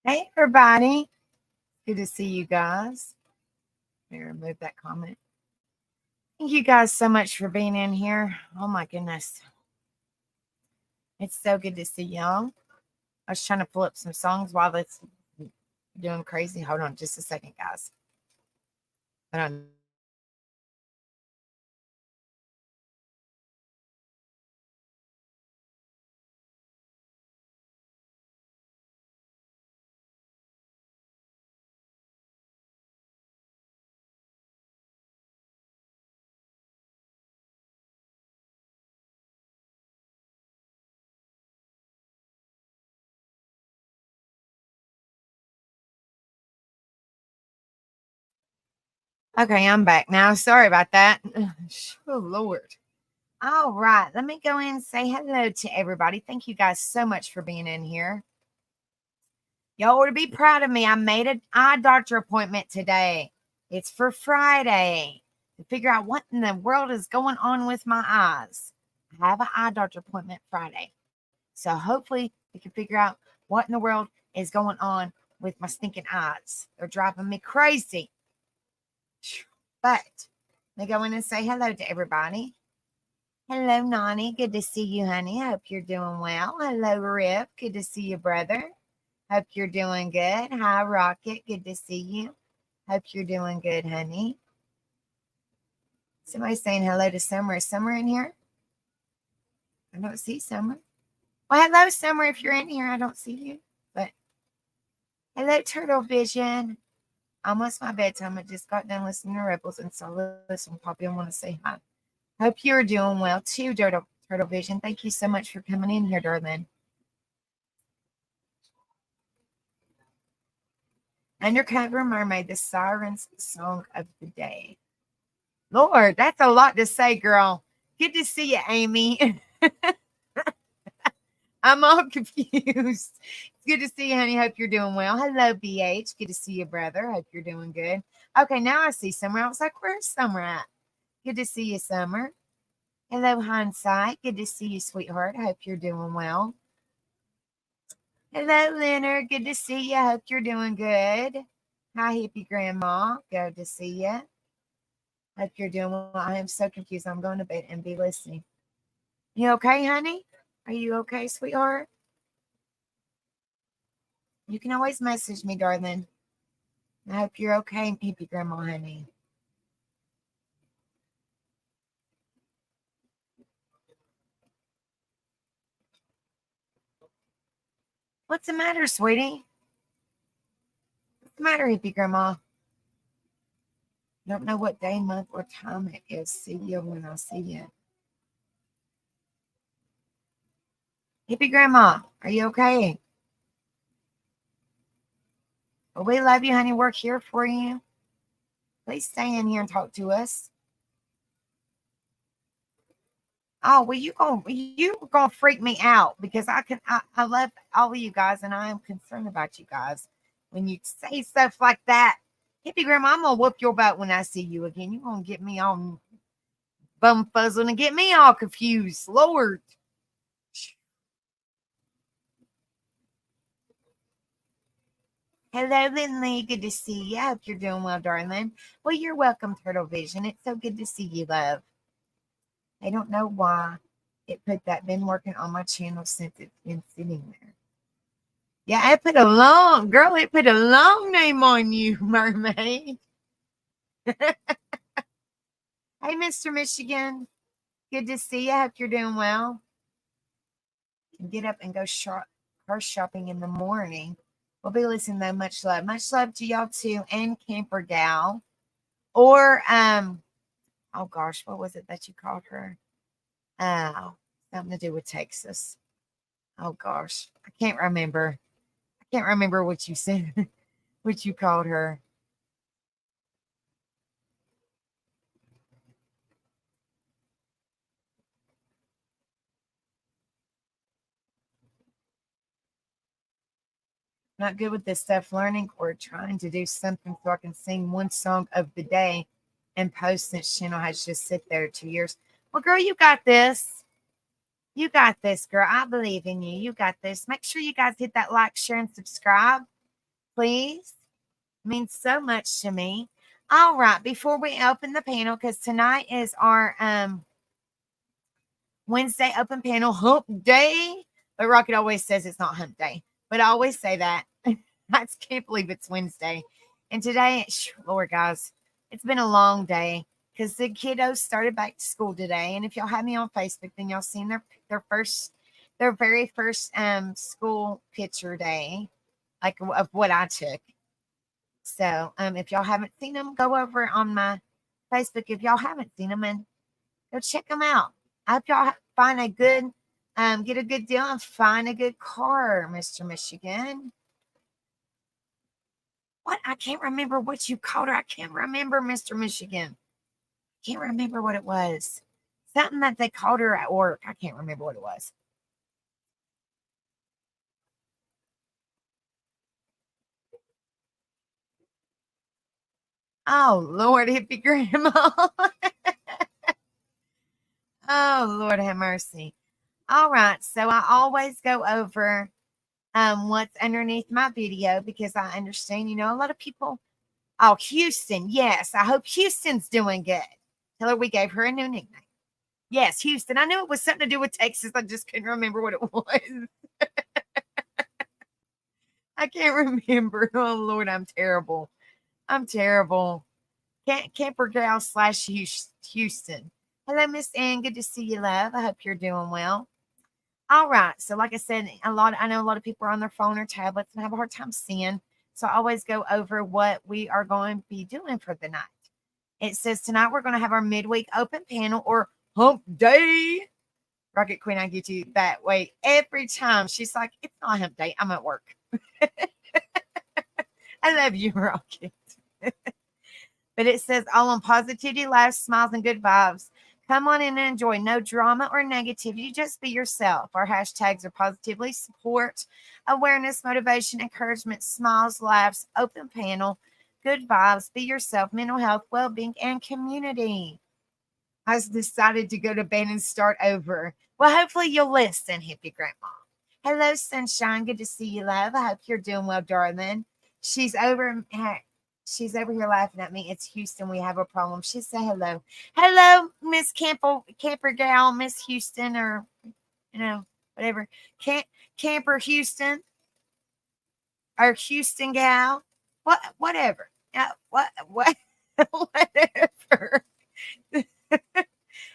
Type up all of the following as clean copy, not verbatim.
Hey, everybody. Good to see you guys. Let me remove that comment. Thank you guys so much for being in here. Oh, my goodness. It's so good to see y'all. I was trying to pull up some songs while it's doing crazy. Hold on just a second, guys. Hold on. Okay, I'm back now. Sorry about that. Oh, Lord. All right. Let me go in and say hello to everybody. Thank you guys so much for being in here. Y'all ought to be proud of me. I made an eye doctor appointment today. It's for Friday to figure out what in the world is going on with my eyes. I have an eye doctor appointment Friday. So hopefully we can figure out what in the world is going on with my stinking eyes. They're driving me crazy. But let me go in and say hello to everybody. Hello, Nani. Good to see you, honey. Hope you're doing well. Hello, Rip. Good to see you, brother. Hope you're doing good. Hi, Rocket. Good to see you. Hope you're doing good, honey. Somebody's saying hello to Summer. Is Summer in here? I don't see Summer. Well, hello, Summer. If you're in here, I don't see you. But hello, Turtle Vision. Almost my bedtime. I just got done listening to Rebels and saw this one pop in. I want to say hi. Hope you're doing well too, Turtle Vision. Thank you so much for coming in here, darling. Undercover Mermaid, the Sirens Song of the Day. Lord, that's a lot to say, girl. Good to see you, Amy. I'm all confused. It's good to see you, honey. Hope you're doing well. Hello, BH. Good to see you, brother. Hope you're doing good. Okay, now I see Summer. I was like, where's Summer at? Good to see you, Summer. Hello, Hindsight. Good to see you, sweetheart. I hope you're doing well. Hello, Leonard. Good to see you. I hope you're doing good. Hi, hippie grandma. Good to see you. Hope you're doing well. I am so confused. I'm going to bed and be listening. You okay, honey? Are you okay, sweetheart? You can always message me, darling. I hope you're okay, hippie grandma, honey. What's the matter, sweetie? What's the matter, hippie grandma? Don't know what day, month, or time it is. See you when I see you. Hippie grandma, are you okay? Well, we love you, honey. We're here for you. Please stay in here and talk to us. Oh, well, you gonna freak me out because I love all of you guys and I am concerned about you guys. When you say stuff like that, hippie grandma, I'm gonna whoop your butt when I see you again. You're gonna get me all bumfuzzled and get me all confused. Lord. Hello, Lindley. Good to see you. I hope you're doing well, darling. Well, you're welcome, Turtle Vision. It's so good to see you, love. I don't know why it put that. Been working on my channel since it's been sitting there. Yeah, it put a long girl. It put a long name on you, mermaid. Hey, Mr. Michigan. Good to see you. I hope you're doing well. Get up and go car shopping in the morning. We'll be listening though. Much love. Much love to y'all too, and Camper Gal. Or oh gosh, what was it that you called her? Oh, something to do with Texas. Oh gosh, I can't remember. I can't remember what you said, what you called her. Not good with this stuff, learning or trying to do something so I can sing one song of the day and post since channel has just sit there 2 years. Well, girl, you got this. You got this, girl. I believe in you. You got this. Make sure you guys hit that like, share, and subscribe. please. Means so much to me. All right, before we open the panel, because tonight is our Wednesday open panel hump day. But Rocket always says it's not hump day. But I always say that. I just can't believe it's Wednesday. And today, Lord, guys, it's been a long day because the kiddos started back to school today. And if y'all have me on Facebook, then y'all seen their very first school picture day, like of what I took. So if y'all haven't seen them, go over on my Facebook if y'all haven't seen them and go check them out. I hope y'all find a good, get a good deal and find a good car, Mr. Michigan. What? I can't remember what you called her. I can't remember, Mr. Michigan. Can't remember what it was. Something that they called her at work. I can't remember what it was. Oh, Lord, hippie grandma. Oh, Lord, have mercy. All right. So I always go over what's underneath my video because I understand, a lot of people. Oh, Houston. Yes. I hope Houston's doing good. Tell her we gave her a new nickname. Yes, Houston. I knew it was something to do with Texas. I just couldn't remember what it was. I can't remember. Oh, Lord, I'm terrible. I'm terrible. Camper Gal / Houston. Hello, Miss Ann. Good to see you, love. I hope you're doing well. All right. So, like I said, I know a lot of people are on their phone or tablets and have a hard time seeing. So I always go over what we are going to be doing for the night. It says tonight we're going to have our midweek open panel or hump day. Rocket Queen, I get you that way every time. She's like, it's not hump day. I'm at work. I love you, Rocket. But it says all on positivity, laughs, smiles, and good vibes. Come on in and enjoy. No drama or negativity. Just be yourself. Our hashtags are positively support, awareness, motivation, encouragement, smiles, laughs, open panel, good vibes, be yourself, mental health, well-being, and community. I decided to go to bed and start over. Well, hopefully you'll listen, hippie grandma. Hello, sunshine. Good to see you, love. I hope you're doing well, darling. She's over. She's over here laughing at me. It's Houston. We have a problem. She said hello. Hello, Miss Camper Gal, Miss Houston, or whatever. Camper Houston or Houston Gal. Whatever. What whatever.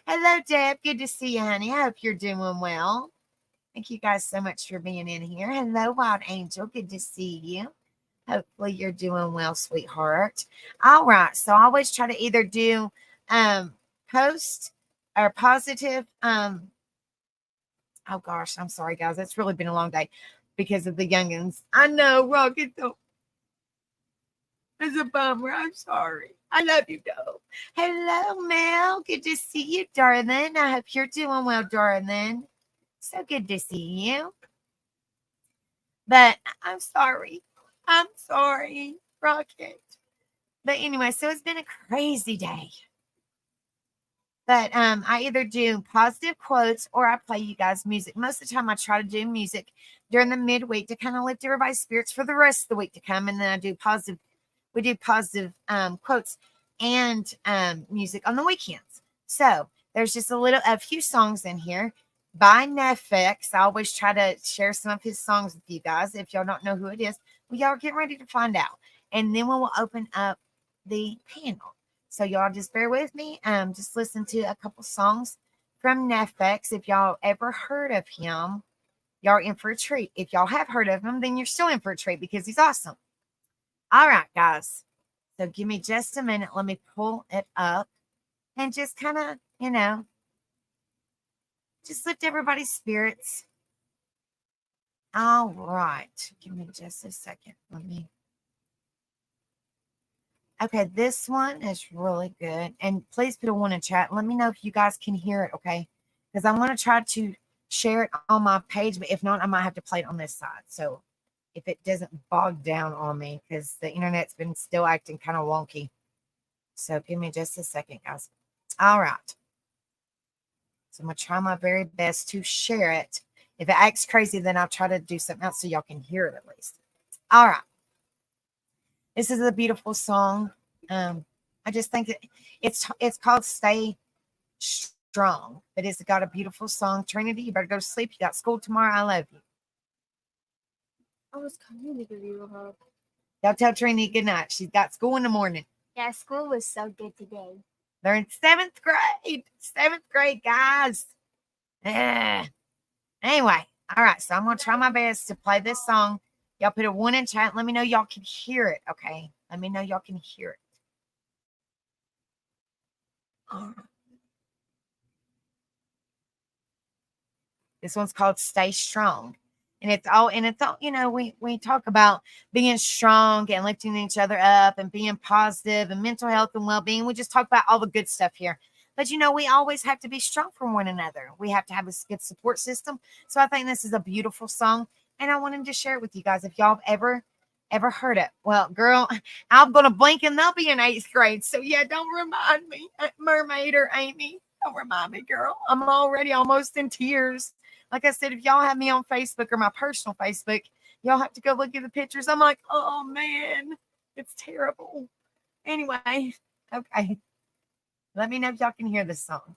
Hello, Deb. Good to see you, honey. I hope you're doing well. Thank you guys so much for being in here. Hello, Wild Angel. Good to see you. Hopefully you're doing well, sweetheart. All right. So I always try to either do post or positive. Oh gosh, I'm sorry, guys. It's really been a long day because of the youngins. I know, Rocket. It's a bummer. I'm sorry. I love you, though. Hello, Mel. Good to see you, darling. I hope you're doing well, darling. So good to see you. But I'm sorry. I'm sorry, Rocket. But anyway, so it's been a crazy day. But I either do positive quotes or I play you guys music. Most of the time I try to do music during the midweek to kind of lift everybody's spirits for the rest of the week to come. And then I do positive, we do positive quotes and music on the weekends. So there's just a few songs in here by Nefex. I always try to share some of his songs with you guys. If y'all don't know who it is, well, y'all get ready to find out. And then we will open up the panel. So y'all just bear with me. Just listen to a couple songs from Nefex. If y'all ever heard of him, y'all are in for a treat. If y'all have heard of him, then you're still in for a treat because he's awesome. All right, guys. So give me just a minute. Let me pull it up and just kind of, just lift everybody's spirits. All right. Give me just a second. Okay, this one is really good. And please put a one in chat. Let me know if you guys can hear it, okay? Because I'm going to try to share it on my page, but if not, I might have to play it on this side. So if it doesn't bog down on me, because the internet's been still acting kind of wonky. So give me just a second, guys. All right. So I'm going to try my very best to share it. If it acts crazy, then I'll try to do something else so y'all can hear it at least. All right. This is a beautiful song. I just think it's called "Stay Strong," but it's got a beautiful song. Trinity, you better go to sleep. You got school tomorrow. I love you. I was coming to give you a hug. Y'all tell Trinity good night. She's got school in the morning. Yeah, school was so good today. They're in seventh grade. Seventh grade, guys. Yeah. Anyway, all right. So I'm gonna try my best to play this song. Y'all put a one in chat. Let me know y'all can hear it. Okay. Let me know y'all can hear it. This one's called Stay Strong. And it's all, we talk about being strong and lifting each other up and being positive and mental health and well-being. We just talk about all the good stuff here. But we always have to be strong for one another. We have to have a good support system. So I think this is a beautiful song. And I wanted to share it with you guys. If y'all have ever heard it. Well, girl, I'm gonna blink and they'll be in eighth grade. So yeah, don't remind me, Mermaid or Amy. Don't remind me, girl. I'm already almost in tears. Like I said, if y'all have me on Facebook or my personal Facebook, y'all have to go look at the pictures. I'm like, oh man, it's terrible. Anyway, okay. Let me know if y'all can hear this song.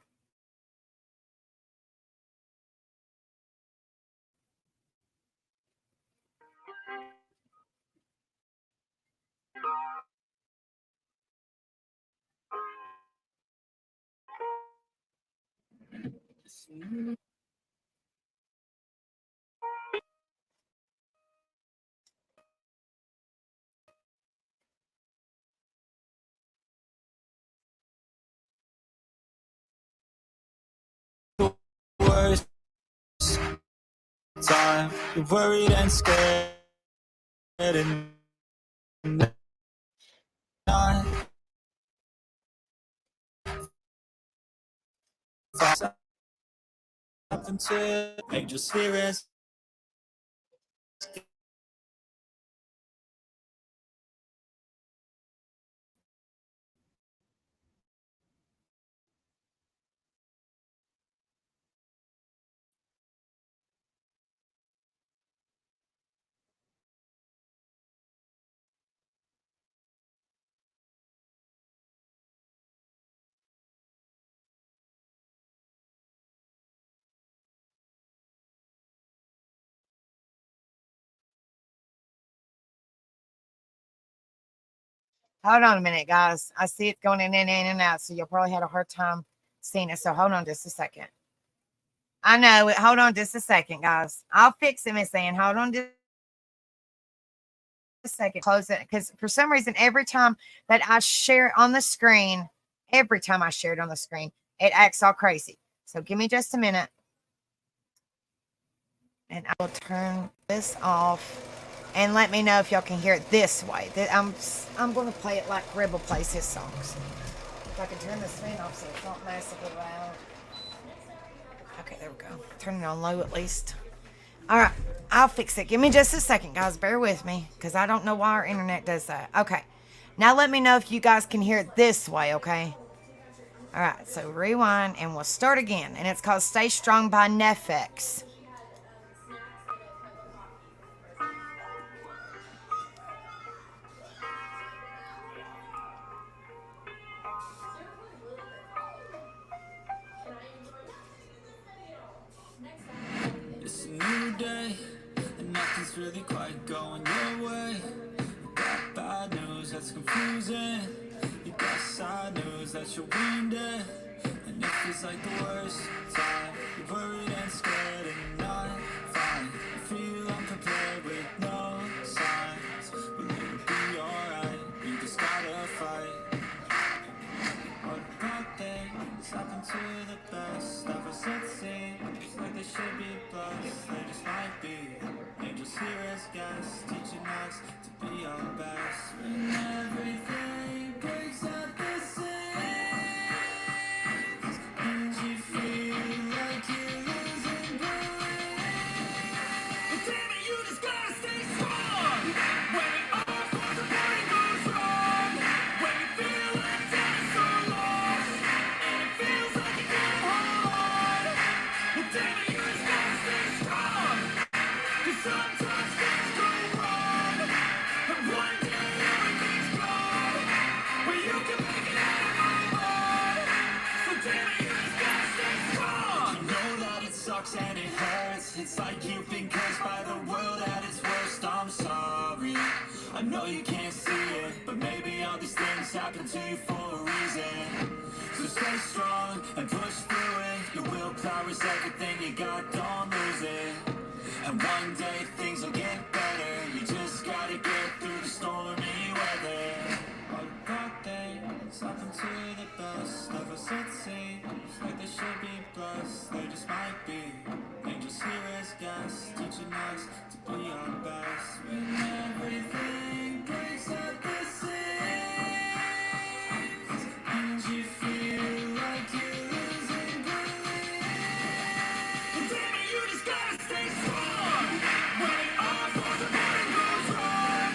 Worst time, you're worried and scared and not something to just hear it. Hold on a minute, guys. I see it going in and out, so you'll probably had a hard time seeing it. So hold on just a second. I know it. Hold on just a second, guys. I'll fix it, Miss Ann. Hold on just a second. Close it. Because for some reason, every time that I share it on the screen, every time I share it on the screen, it acts all crazy. So give me just a minute. And I will turn this off. And let me know if y'all can hear it this way. I'm going to play it like Rebel plays his songs. If I can turn this fan off so it's not massively loud. Okay, there we go. Turn it on low at least. All right, I'll fix it. Give me just a second, guys. Bear with me because I don't know why our internet does that. Okay, now let me know if you guys can hear it this way, okay? All right, so rewind and we'll start again. And it's called Stay Strong by Nefex. It's a new day, and nothing's really quite going your way. You got bad news that's confusing. You got sad news that you're wounded. And it feels like the worst time. You're worried and scared and not fine. You feel unprepared with no signs. But it'll be alright, you just gotta fight. What about things happen to the best of us, it seems like they should be blessed. They just might be angels here as guests, teaching us to be our best. When everything breaks at the seams and you feel like you're losing sucks and it hurts. It's like you've been cursed by the world at its worst. I'm sorry, I know you can't see it, but maybe all these things happen to you for a reason. So stay strong and push through it. Your willpower is everything you got, don't lose it. And one day things will get better. You just gotta get through the stormy weather. All the bad things happen to the best. Never succeed, it's like they should be blessed. They just might be angels here as guests, teaching us to be our best. When everything breaks at the seams and you feel like you're losing belief, but damn it, you just gotta stay strong. When it all falls apart and goes wrong,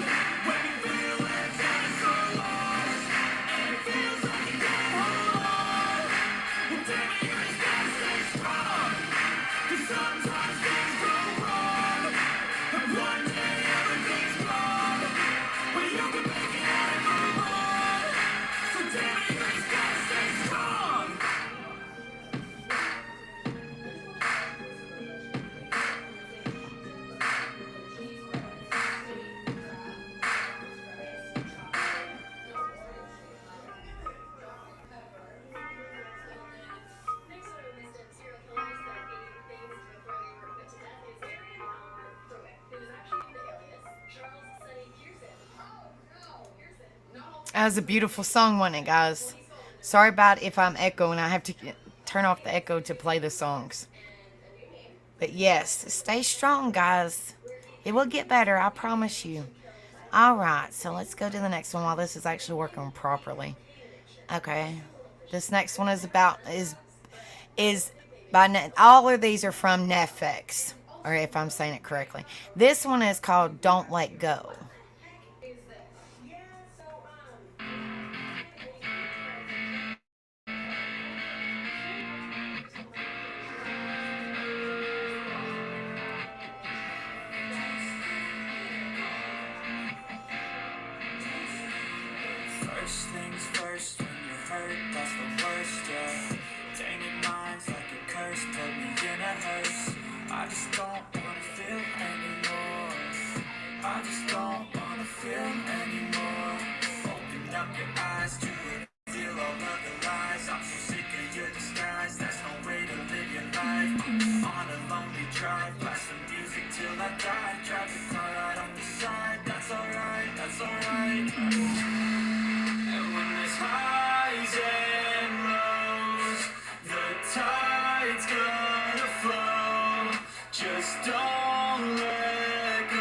when you feel like time is so lost and it feels like you can't hold on, well damn it, you just gotta stay strong. 'Cause sometimes things go wrong, and one day everything's gone, but you can make it out and move on. So damn it, you just gotta stay strong. That was a beautiful song, wasn't it, guys? Sorry about if I'm echoing. I have to turn off the echo to play the songs. But yes, stay strong, guys. It will get better, I promise you. All right, so let's go to the next one while this is actually working properly. Okay, this next one is all of these are from Netflix, or if I'm saying it correctly. This one is called "Don't Let Go." First things first, when you're hurt, that's the worst, yeah. Tainted minds like a curse, put me in a hearse. I just don't wanna feel anymore. I just don't wanna feel anymore. Open up your eyes to reveal all of the lies. I'm so sick of your disguise, there's no way to live your life. On a lonely drive, blast the music till I die. Drive the car right on the side, that's alright, that's alright. And when there's highs and lows, the tide's gonna flow. Just don't let go.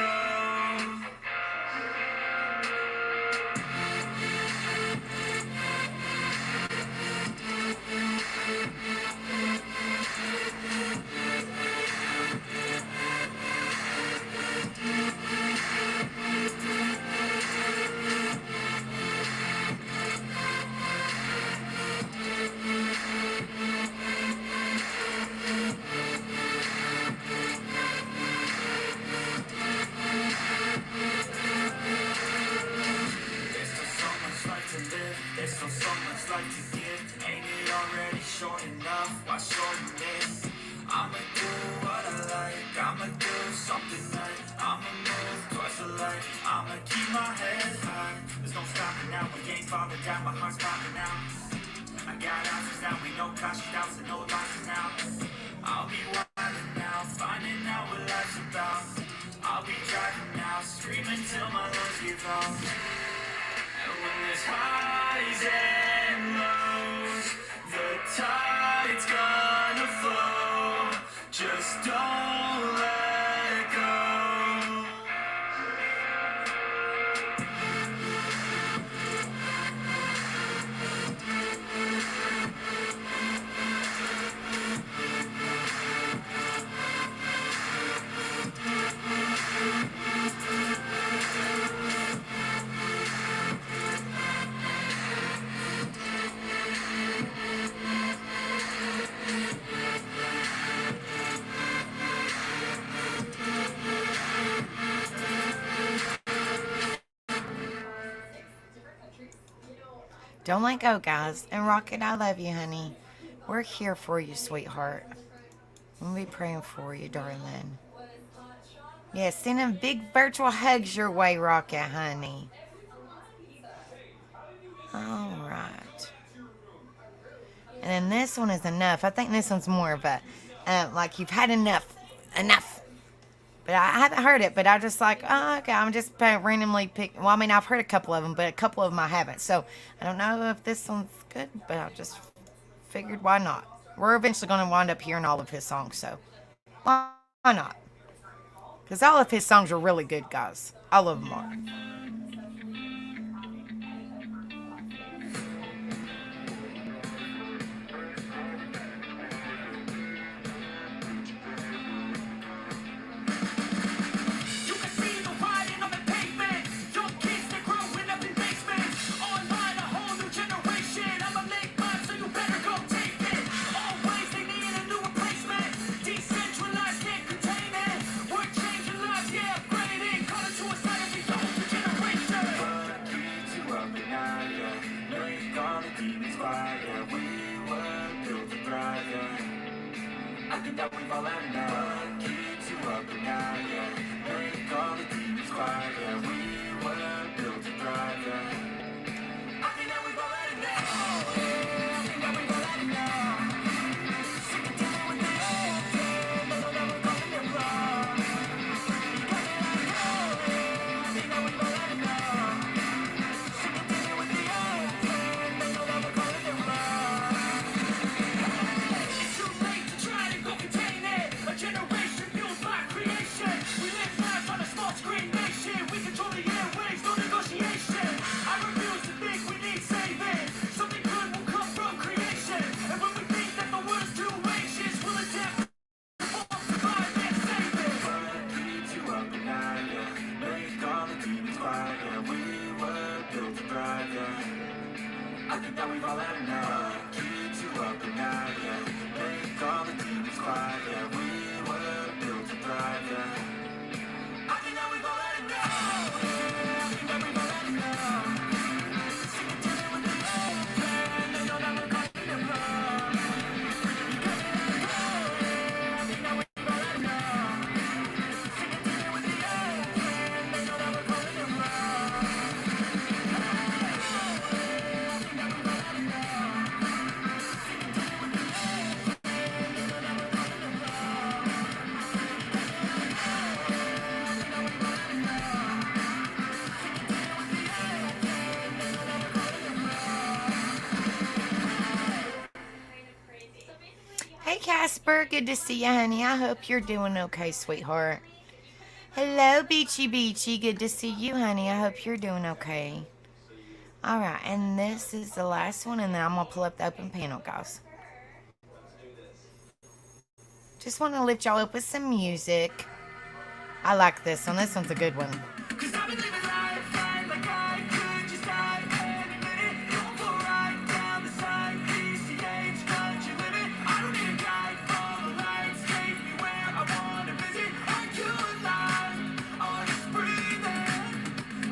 There's still so much life to live, there's still so much life to give. Ain't it already short enough? Why shorten this? I'ma do what I like, I'ma do something right. I'ma move towards the light, I'ma keep my head high. There's no stopping now, we ain't falling down, my heart's popping out. I got answers now, we know cautious doubts and no losses now. I'll be wildin' now, finding out what life's about. I'll be driving now, screaming till my lungs give out. And when there's highs and lows, the tide's gonna flow. Just don't let go. Don't let go, guys. And Rocket, I love you, honey. We're here for you, sweetheart. We'll be praying for you, darling. Yeah, sending big virtual hugs your way, Rocket, honey. All right. And then this one is enough. I think this one's more of a, like you've had enough. Enough. But I haven't heard it, but I just like, oh, okay, I'm just randomly pick. Well, I mean, I've heard a couple of them, but a couple of them I haven't. So I don't know if this one's good, but I just figured why not. We're eventually going to wind up hearing all of his songs, so why not? Because all of his songs are really good, guys. All of them are. You can see the writing on the pavement. Young kids, they're growing up in basements. Online, a whole new generation. I'ma make mine, so you better go take it. Always, they need a new replacement. Decentralized, can't contain it. We're changing lives, yeah, upgrading. Calling suicide of the older generation. What keeps you up at night, yeah? Make all the demons quiet, yeah. We were built to thrive, yeah. I think that we've all had enough. What keeps you up at night, yeah? Make all the demons quiet, yeah. We were built to thrive, yeah. I think that we've all had enough. I think that we've all had enough. Sick of dealing with the old game, but we'll never go in wrong. You got me like, oh, I think that we've all had enough. Sick of dealing with the old game, but we'll never go in wrong. It's too late to try to go contain it. A generation fueled by creation. We live life on a small screen nation. We control the airwaves, no negotiation. I refuse to think we need saving. Something good will come from creation. And when we think that the world's too anxious, we'll adapt, survive, and save it. What keeps you up at night, yeah? Make all the demons quiet, yeah. We were built to thrive, yeah. I think that we've all had enough. What keeps you up at night, yeah? Make all the demons quiet, yeah. We were built to thrive, yeah. I think that we've all had enough. I think that we've all had enough. Sick of dealing with the old plan, and you'll never come in wrong. You got me like, oh, I think that we've all had enough. Sick of dealing with the old plan, and you'll never come in wrong. Hey, Casper. Good to see you, honey. I hope you're doing okay, sweetheart. Hello, Beachy Beachy. Good to see you, honey. I hope you're doing okay. All right, and this is the last one, and then I'm going to pull up the open panel, guys. Just want to lift y'all up with some music. I like this one. This one's a good one. 'Cause I've been living life right like I could just die any minute. Going for a ride down the side, PCH, country limit. I don't need a guide, follow lights, take me where I wanna visit. Are you alive? Or just breathing?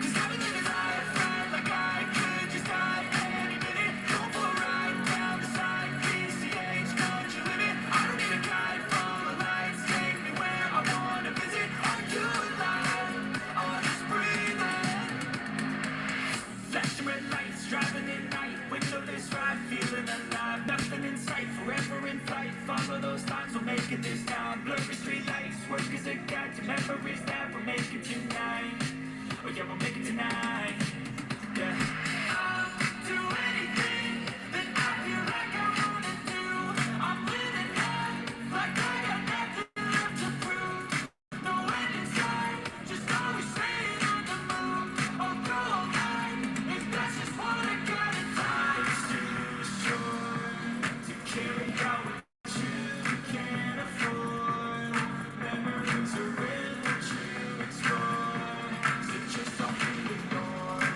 'Cause I've been living life right like I could just die any minute. Going for a ride down the side, PCH, country limit. I don't need a guide, follow lights, take me where I wanna visit. Are you alive? Or just breathing? Flashing red lights, driving at night. Windowless ride, feeling alive. Nothing in sight, forever in flight. Follow those lines, we'll make it this time. Blurry street lights, work as a guide to memories that we'll make it tonight. Oh yeah, we'll make it tonight. Yeah. I'll do anything that I feel like I wanna do. I'm living life like I got nothing left to prove. No end in sight, just always staying on the move. I'll go all night if that's just what I gotta find. It's too short to carry out what you can't afford. Memories are real that you explore, so just don't be ignored.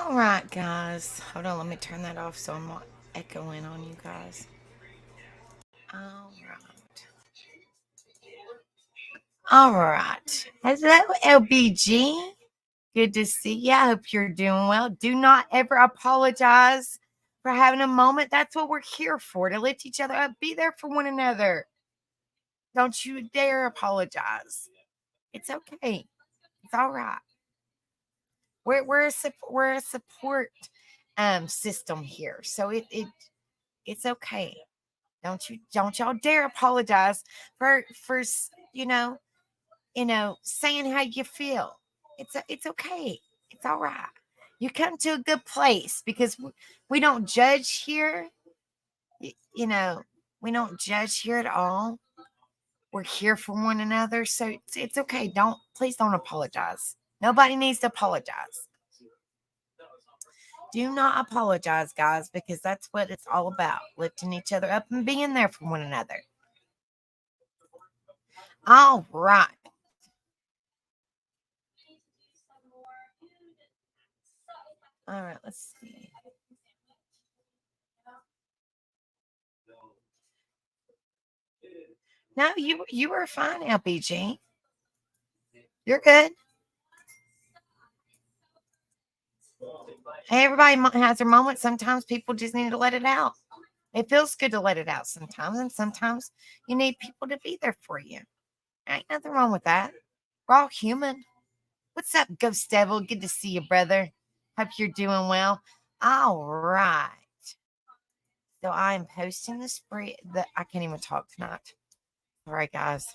All right, guys. Hold on. Let me turn that off so I'm not echoing on you guys. All right. All right. Hello, LBG. Good to see you. I hope you're doing well. Do not ever apologize for having a moment. That's what we're here for, to lift each other up. Be there for one another. Don't you dare apologize. It's okay. It's all right. We're a support system here, so it's okay. Don't y'all dare apologize for saying how you feel. It's okay. It's all right. You come to a good place because we don't judge here. We don't judge here at all. We're here for one another, so it's okay. Please don't apologize. Nobody needs to apologize. Do not apologize, guys, because that's what it's all about, lifting each other up and being there for one another. All right. All right, let's see. No, you were fine, LBG. You're good. Hey, everybody has their moments. Sometimes people just need to let it out. It feels good to let it out sometimes, and sometimes you need people to be there for you. Ain't nothing wrong with that. We're all human. What's up, Ghost Devil? Good to see you, brother. Hope you're doing well. All right. So I am posting the spread. I can't even talk tonight. All right, guys.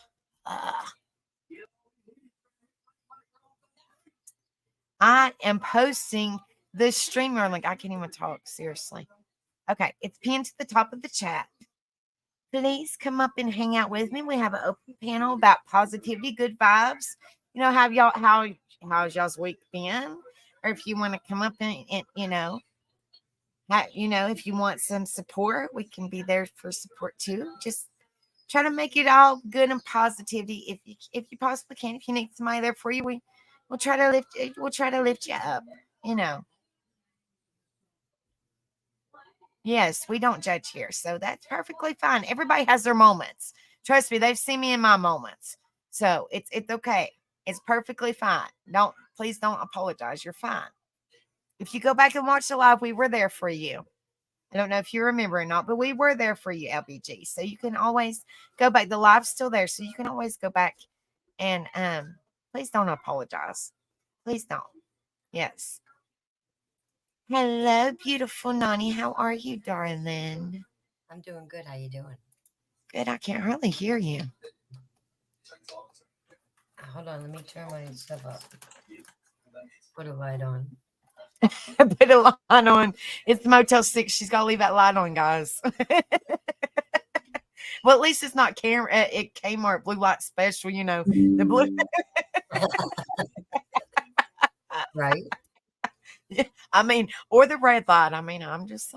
I am posting the streamer link. I can't even talk. Seriously. Okay. It's pinned to the top of the chat. Please come up and hang out with me. We have an open panel about positivity, good vibes. How's y'all's week been? Or if you want to come up and if you want some support, we can be there for support too. Just try to make it all good and positivity if you possibly can. If you need somebody there for you, we'll try to lift you up. Yes, we don't judge here, so that's perfectly fine. Everybody has their moments. Trust me, they've seen me in my moments, so it's okay. It's perfectly fine. Please don't apologize. You're fine. If you go back and watch the live, we were there for you. I don't know if you remember or not, but we were there for you, LBG. So you can always go back. The live's still there, so you can always go back and please don't apologize. Please don't. Yes. Hello, beautiful Nani. How are you, darling? I'm doing good. How you doing? Good. I can't hardly hear you. Hold on. Let me turn my stuff up. Put a light on. Put a light on. It's Motel 6. She's got to leave that light on, guys. Well, at least it's not Kmart Blue Light Special, the blue. Right. I mean, or the red light. I mean, I'm just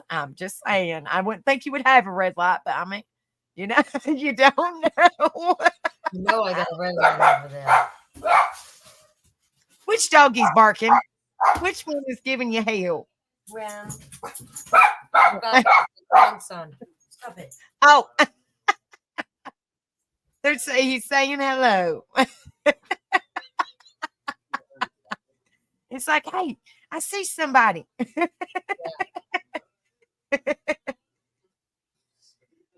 saying. I wouldn't think you would have a red light, but I mean, you don't know. I got a red light over there. Which doggy's barking? Which one is giving you hell? Well, grandson. Stop it. Oh, he's saying hello. It's like, hey, I see somebody.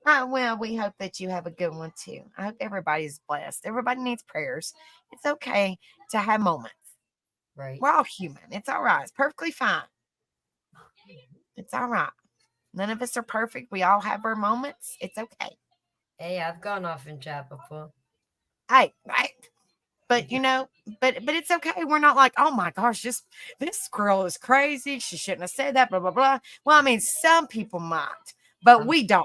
Well, we hope that you have a good one too. I hope everybody's blessed. Everybody needs prayers. It's okay to have moments. Right. We're all human. It's all right. It's perfectly fine. It's all right. None of us are perfect. We all have our moments. It's okay. Hey, I've gone off in chat before. Hey, right. But but it's okay. We're not like, oh my gosh, this girl is crazy. She shouldn't have said that, blah, blah, blah. Well, I mean, some people might, but we don't.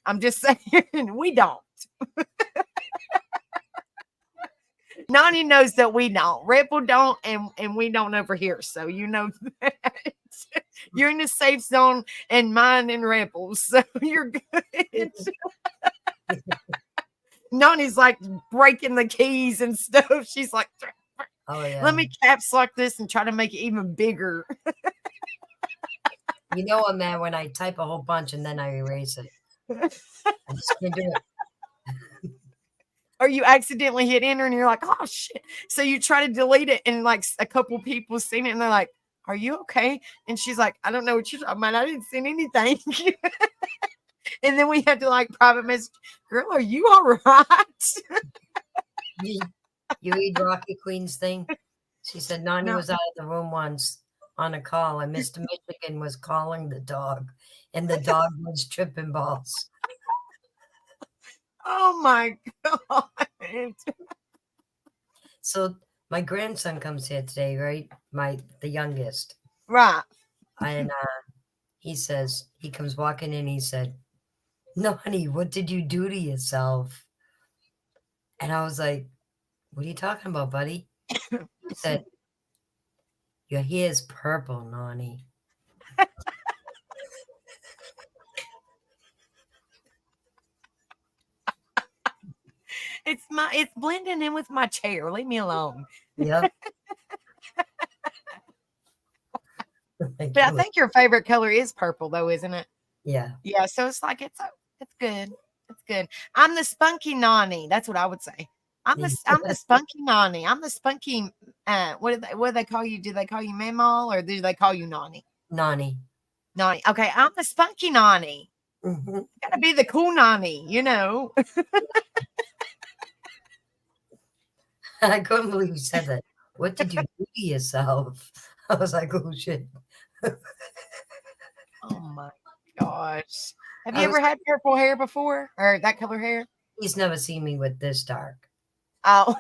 I'm just saying we don't. Nani knows that we don't. Rebel don't, and we don't over here. So that. You're in the safe zone, and mine and Rebels. So you're good. Nani's like breaking the keys and stuff. She's like, oh yeah. Let me caps like this and try to make it even bigger. You know I'm mad when I type a whole bunch and then I erase it. I just can't do it. Or you accidentally hit enter and you're like, oh shit. So you try to delete it and like a couple people seen it and they're like, are you okay? And she's like, I don't know what you're talking about. I didn't send anything. And then we had to like private message, girl, are you all right? You read Rocky Queen's thing? She said Nani No. was out of the room once on a call and Mr. Michigan was calling the dog and the dog was tripping balls. Oh my God. So my grandson comes here today, right? The youngest. Right. And he says, he comes walking in, he said, Nani, what did you do to yourself? And I was like, what are you talking about, buddy? He said, your hair is purple, Nani. It's blending in with my chair. Leave me alone. Yep. But I think your favorite color is purple though, isn't it? Yeah. Yeah. So it's like it's good. It's good. I'm the spunky Nani. That's what I would say. I'm the spunky Nani. I'm the spunky what do they call you? Do they call you Memal or do they call you Nani? Nani. Nani. Okay, I'm the spunky Nani. Mm-hmm. Gotta be the cool Nani, you know. I couldn't believe you said that. What did you do to yourself? I was like, oh shit. Oh my gosh. Have you ever had purple hair before? Or that color hair? He's never seen me with this dark. Oh.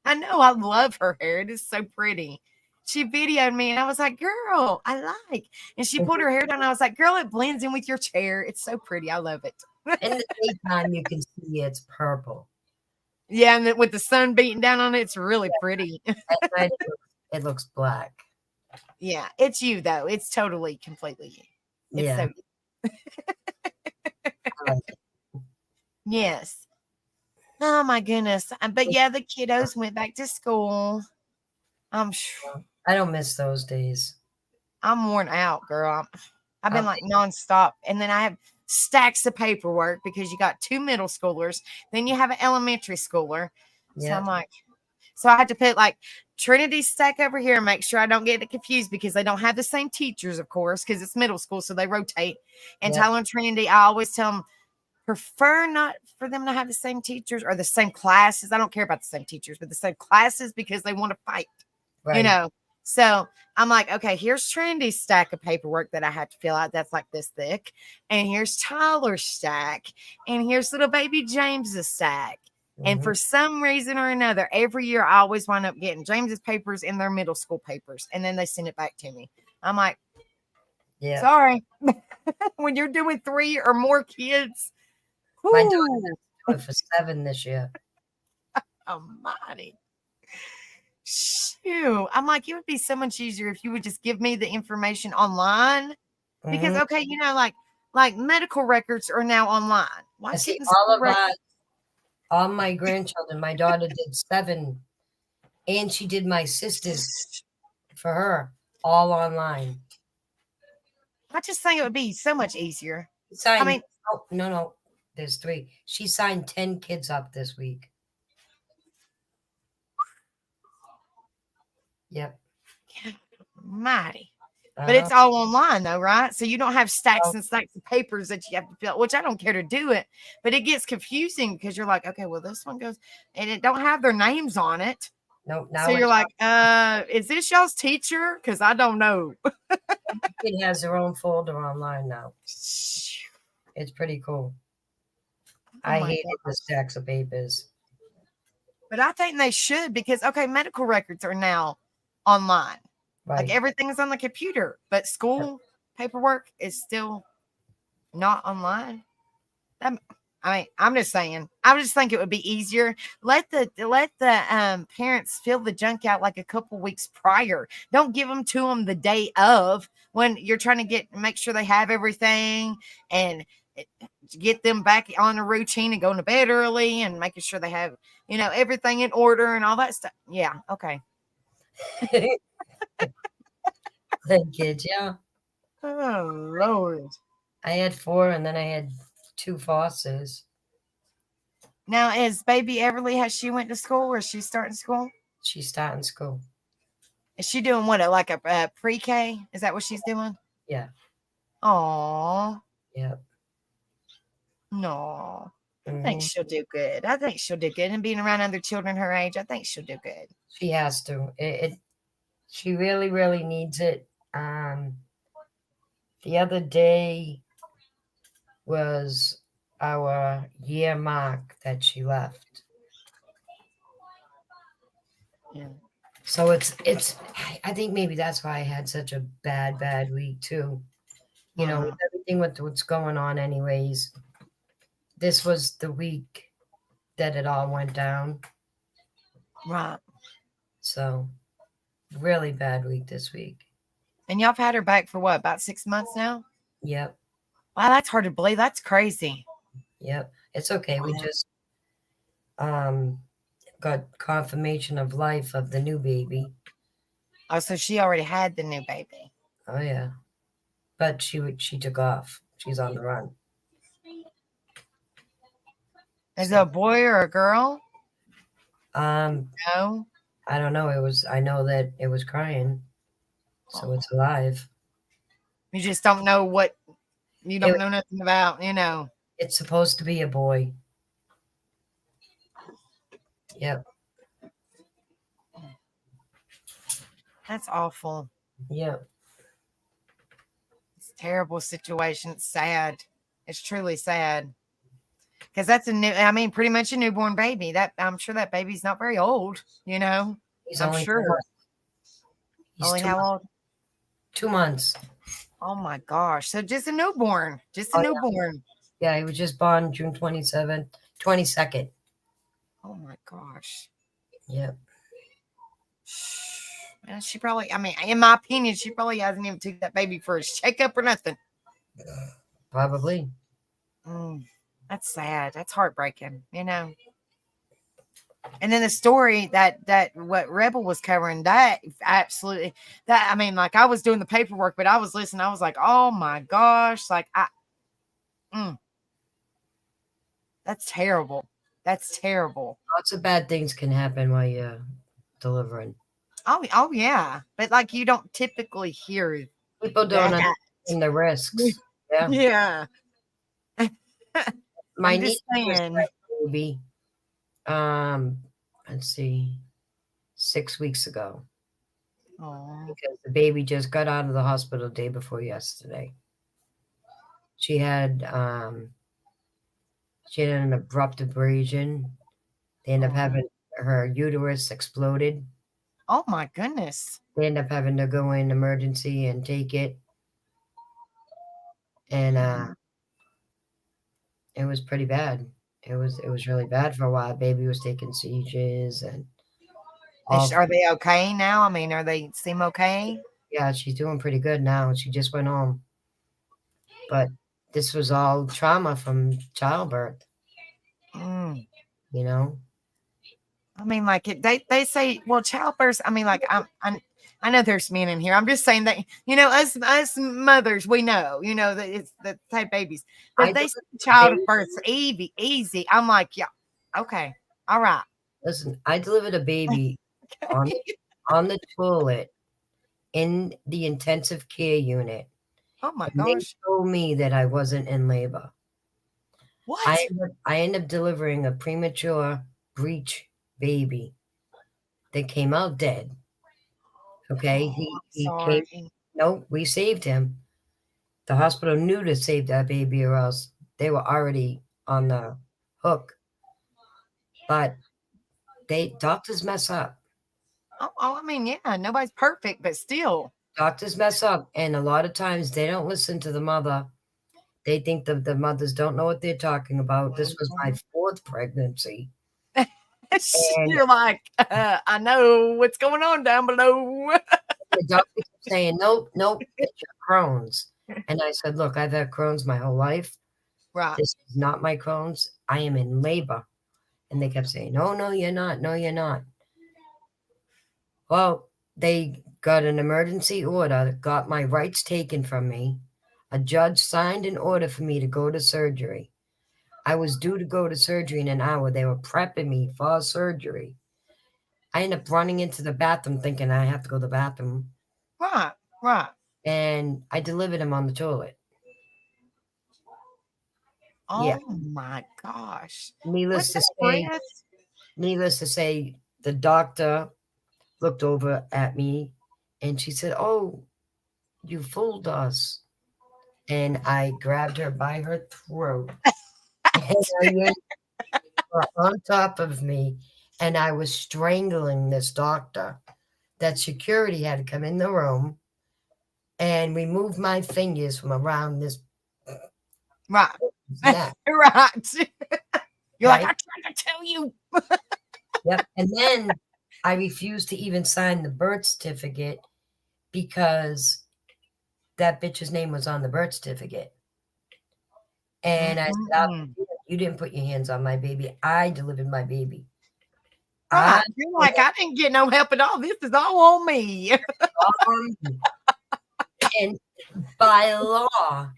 I know. I love her hair. It is so pretty. She videoed me and I was like, girl, I like. And she pulled her hair down. And I was like, girl, it blends in with your chair. It's so pretty. I love it. In the daytime, you can see it's purple. Yeah, and then with the sun beating down on it, it's really pretty. At night, it looks black. Yeah, it's you though. It's totally, completely you. It's Yeah. so I like it. yes. Oh my goodness. But yeah, the kiddos went back to school. I'm I don't miss those days. I'm worn out, girl. I've been like nonstop. And then I have stacks of paperwork because you got 2 middle schoolers. Then you have an elementary schooler. So Yeah. I'm like, so I had to put like Trinity stack over here and make sure I don't get it confused because they don't have the same teachers, of course, because it's middle school. So they rotate. And Yeah. Tyler and Trinity, I always tell them, prefer not for them to have the same teachers or the same classes. I don't care about the same teachers, but the same classes because they want to fight. Right. You know, so I'm like, okay, here's Trinity's stack of paperwork that I have to fill out. That's like this thick. And here's Tyler's stack. And here's little baby James's stack. And for some reason or another, every year I always wind up getting James's papers and their middle school papers. And then they send it back to me. I'm like, yeah. sorry. When you're doing 3 or more kids. My daughter whoo, has to do it for 7 this year. almighty. Shoot. I'm like, it would be so much easier if you would just give me the information online. Because okay, you know, like medical records are now online. Why I see can't the school all my grandchildren. My daughter did 7, and she did my sister's for her all online. I just think it would be so much easier. Signed, I mean, oh, no, there's 3. She signed 10 kids up this week. Yep. mighty. But it's all online though, right? So you don't have stacks and stacks of papers that you have to fill, which I don't care to do it, but it gets confusing because you're like, okay, well, this one goes and it don't have their names on it. No, now So you're like, is this y'all's teacher? Because I don't know. it has their own folder online now. It's pretty cool. I hated the stacks of papers. But I think they should because okay, medical records are now online. Right. Like everything's on the computer, but school paperwork is still not online. I mean, I'm just saying. I just think it would be easier. Let the parents fill the junk out like a couple weeks prior. Don't give them to them the day of when you're trying to make sure they have everything and get them back on a routine and going to bed early and making sure they have everything in order and all that stuff. Yeah, okay. Thank kids, yeah. Oh Lord. I had 4, and then I had 2 fosters. Now is baby Everly, has she went to school or is she starting school? She's starting school. Is she doing what, like a pre-K? Is that what she's doing? Yeah. Oh Yep. no. I think Mhm. she'll do good. I think she'll do good. And being around other children her age, I think she'll do good. She has to. She really, really needs it. The other day was our year mark that she left. Yeah. So it's I think maybe that's why I had such a bad week too. You know, with everything with what's going on anyways. This was the week that it all went down. Right. So really bad week this week. And y'all have had her back for what, about 6 months now? Yep. Wow, that's hard to believe. That's crazy. Yep. It's okay. We Wow. just got confirmation of life of the new baby. Oh, so she already had the new baby. Oh yeah. But she took off. She's on the run. Is it a boy or a girl? No. I don't know. I know that it was crying. So it's alive. You just don't know what, you don't know nothing about, It's supposed to be a boy. Yep. That's awful. Yep. It's a terrible situation. It's sad. It's truly sad. Because that's pretty much a newborn baby. That I'm sure that baby's not very old, He's I'm only sure. 2 months. He's Only how old? 2 months. Oh my gosh. So just a newborn. Just a newborn. Yeah, he was just born June 22nd. Oh my gosh. Yep. Man, she probably, in my opinion, she probably hasn't even took that baby for a checkup or nothing. Probably. That's sad. That's heartbreaking, And then the story that what Rebel was covering, that absolutely, I was doing the paperwork, but I was listening. I was like, oh my gosh, that's terrible. That's terrible. Lots of bad things can happen while you're delivering. Oh yeah, but you don't typically hear People don't understand the risks. Yeah. Yeah. My I'm niece just was saying. baby. Let's see, 6 weeks ago. Oh. Because the baby just got out of the hospital the day before yesterday. She had an abrupt abrasion. They ended up having her uterus exploded. Oh my goodness. They ended up having to go in emergency and take it. And it was pretty bad. It was really bad for a while. Baby was taking seizures and Are they okay now? Are they seem okay? Yeah, she's doing pretty good now. She just went home. But this was all trauma from childbirth. You know? They say, well, childbirth, I know there's men in here. I'm just saying that, us mothers, we know, that it's the type babies. But they say childbirth's easy. I'm like, yeah, okay. All right. Listen, I delivered a baby on the toilet in the intensive care unit. Oh my gosh. They told me that I wasn't in labor. What? I ended up delivering a premature breech baby that came out dead. Okay. He came. No, we saved him. The hospital knew to save that baby or else they were already on the hook. But doctors mess up. Yeah, nobody's perfect, but still. Doctors mess up. And a lot of times they don't listen to the mother. They think the mothers don't know what they're talking about. This was my 4th pregnancy. You're like, I know what's going on down below. The doctor kept saying, nope, it's your Crohn's. And I said, look, I've had Crohn's my whole life. Right. This is not my Crohn's. I am in labor. And they kept saying, no, you're not. No, you're not. Well, they got an emergency order, got my rights taken from me. A judge signed an order for me to go to surgery. I was due to go to surgery in an hour. They were prepping me for surgery. I ended up running into the bathroom thinking I have to go to the bathroom, Right. Right. and I delivered him on the toilet. Oh Yeah. my gosh. Needless to Was that say, Chris? needless to say, the doctor looked over at me and she said, "Oh, you fooled us." And I grabbed her by her throat and I yanked her on top of me, and I was strangling this doctor. That security had to come in the room and remove my fingers from around this Right. neck. Right. You're like, Okay? I tried to tell you. Yep. And then I refused to even sign the birth certificate because that bitch's name was on the birth certificate. And I said, Mm-mm-mm. you didn't put your hands on my baby. I delivered my baby. Right. I You're like, I didn't get no help at all. This is all on me. and by law,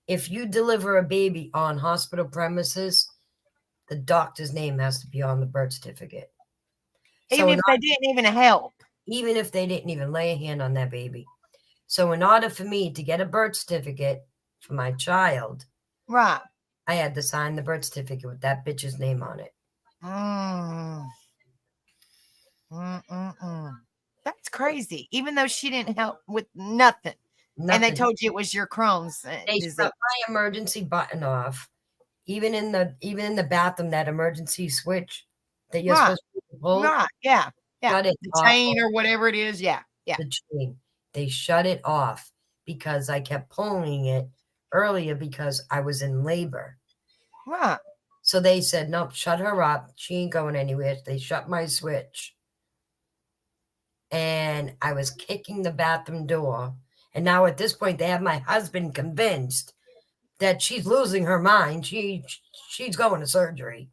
if you deliver a baby on hospital premises, the doctor's name has to be on the birth certificate. Even if they didn't even help. Even if they didn't even lay a hand on that baby. So in order for me to get a birth certificate for my child, Right. I had to sign the birth certificate with that bitch's name on it. Mm. Mm-mm-mm. That's crazy. Even though she didn't help with nothing. And they Nothing. told you it was your Crohn's They disease. shut my emergency button off. Even in the bathroom, that emergency switch that you're Right. supposed to pull, Right. Yeah. Yeah. shut it The off. chain or whatever it is. Yeah. Yeah. The chain. They shut it off because I kept pulling it earlier because I was in labor. Right. So they said, nope, shut her up. She ain't going anywhere. They shut my switch. And I was kicking the bathroom door. And now at this point, they have my husband convinced that she's losing her mind. She's going to surgery.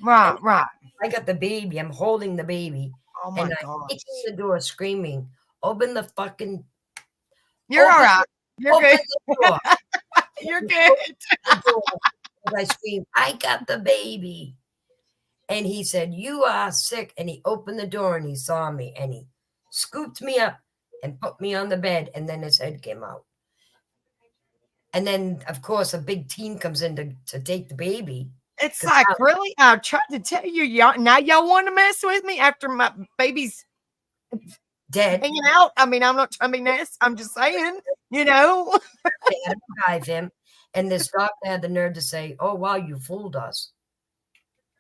Right. And Right. I got the baby. I'm holding the baby. Oh my And I'm gosh. kicking the door, screaming, open the fucking You're all open- right. You're open good. the door. You're good. The door. And I screamed, I got the baby. And he said, you are sick. And he opened the door and he saw me and he scooped me up and put me on the bed. And then his head came out. And then, of course, a big team comes in to take the baby. It's 'Cause like, now- really? I tried to tell you, y'all. Now y'all want to mess with me after my baby's Dead. hanging out? I mean, I'm not trying to be nice. I'm just saying, you know. They had to revive him. And this doctor had the nerve to say, oh, wow, you fooled us.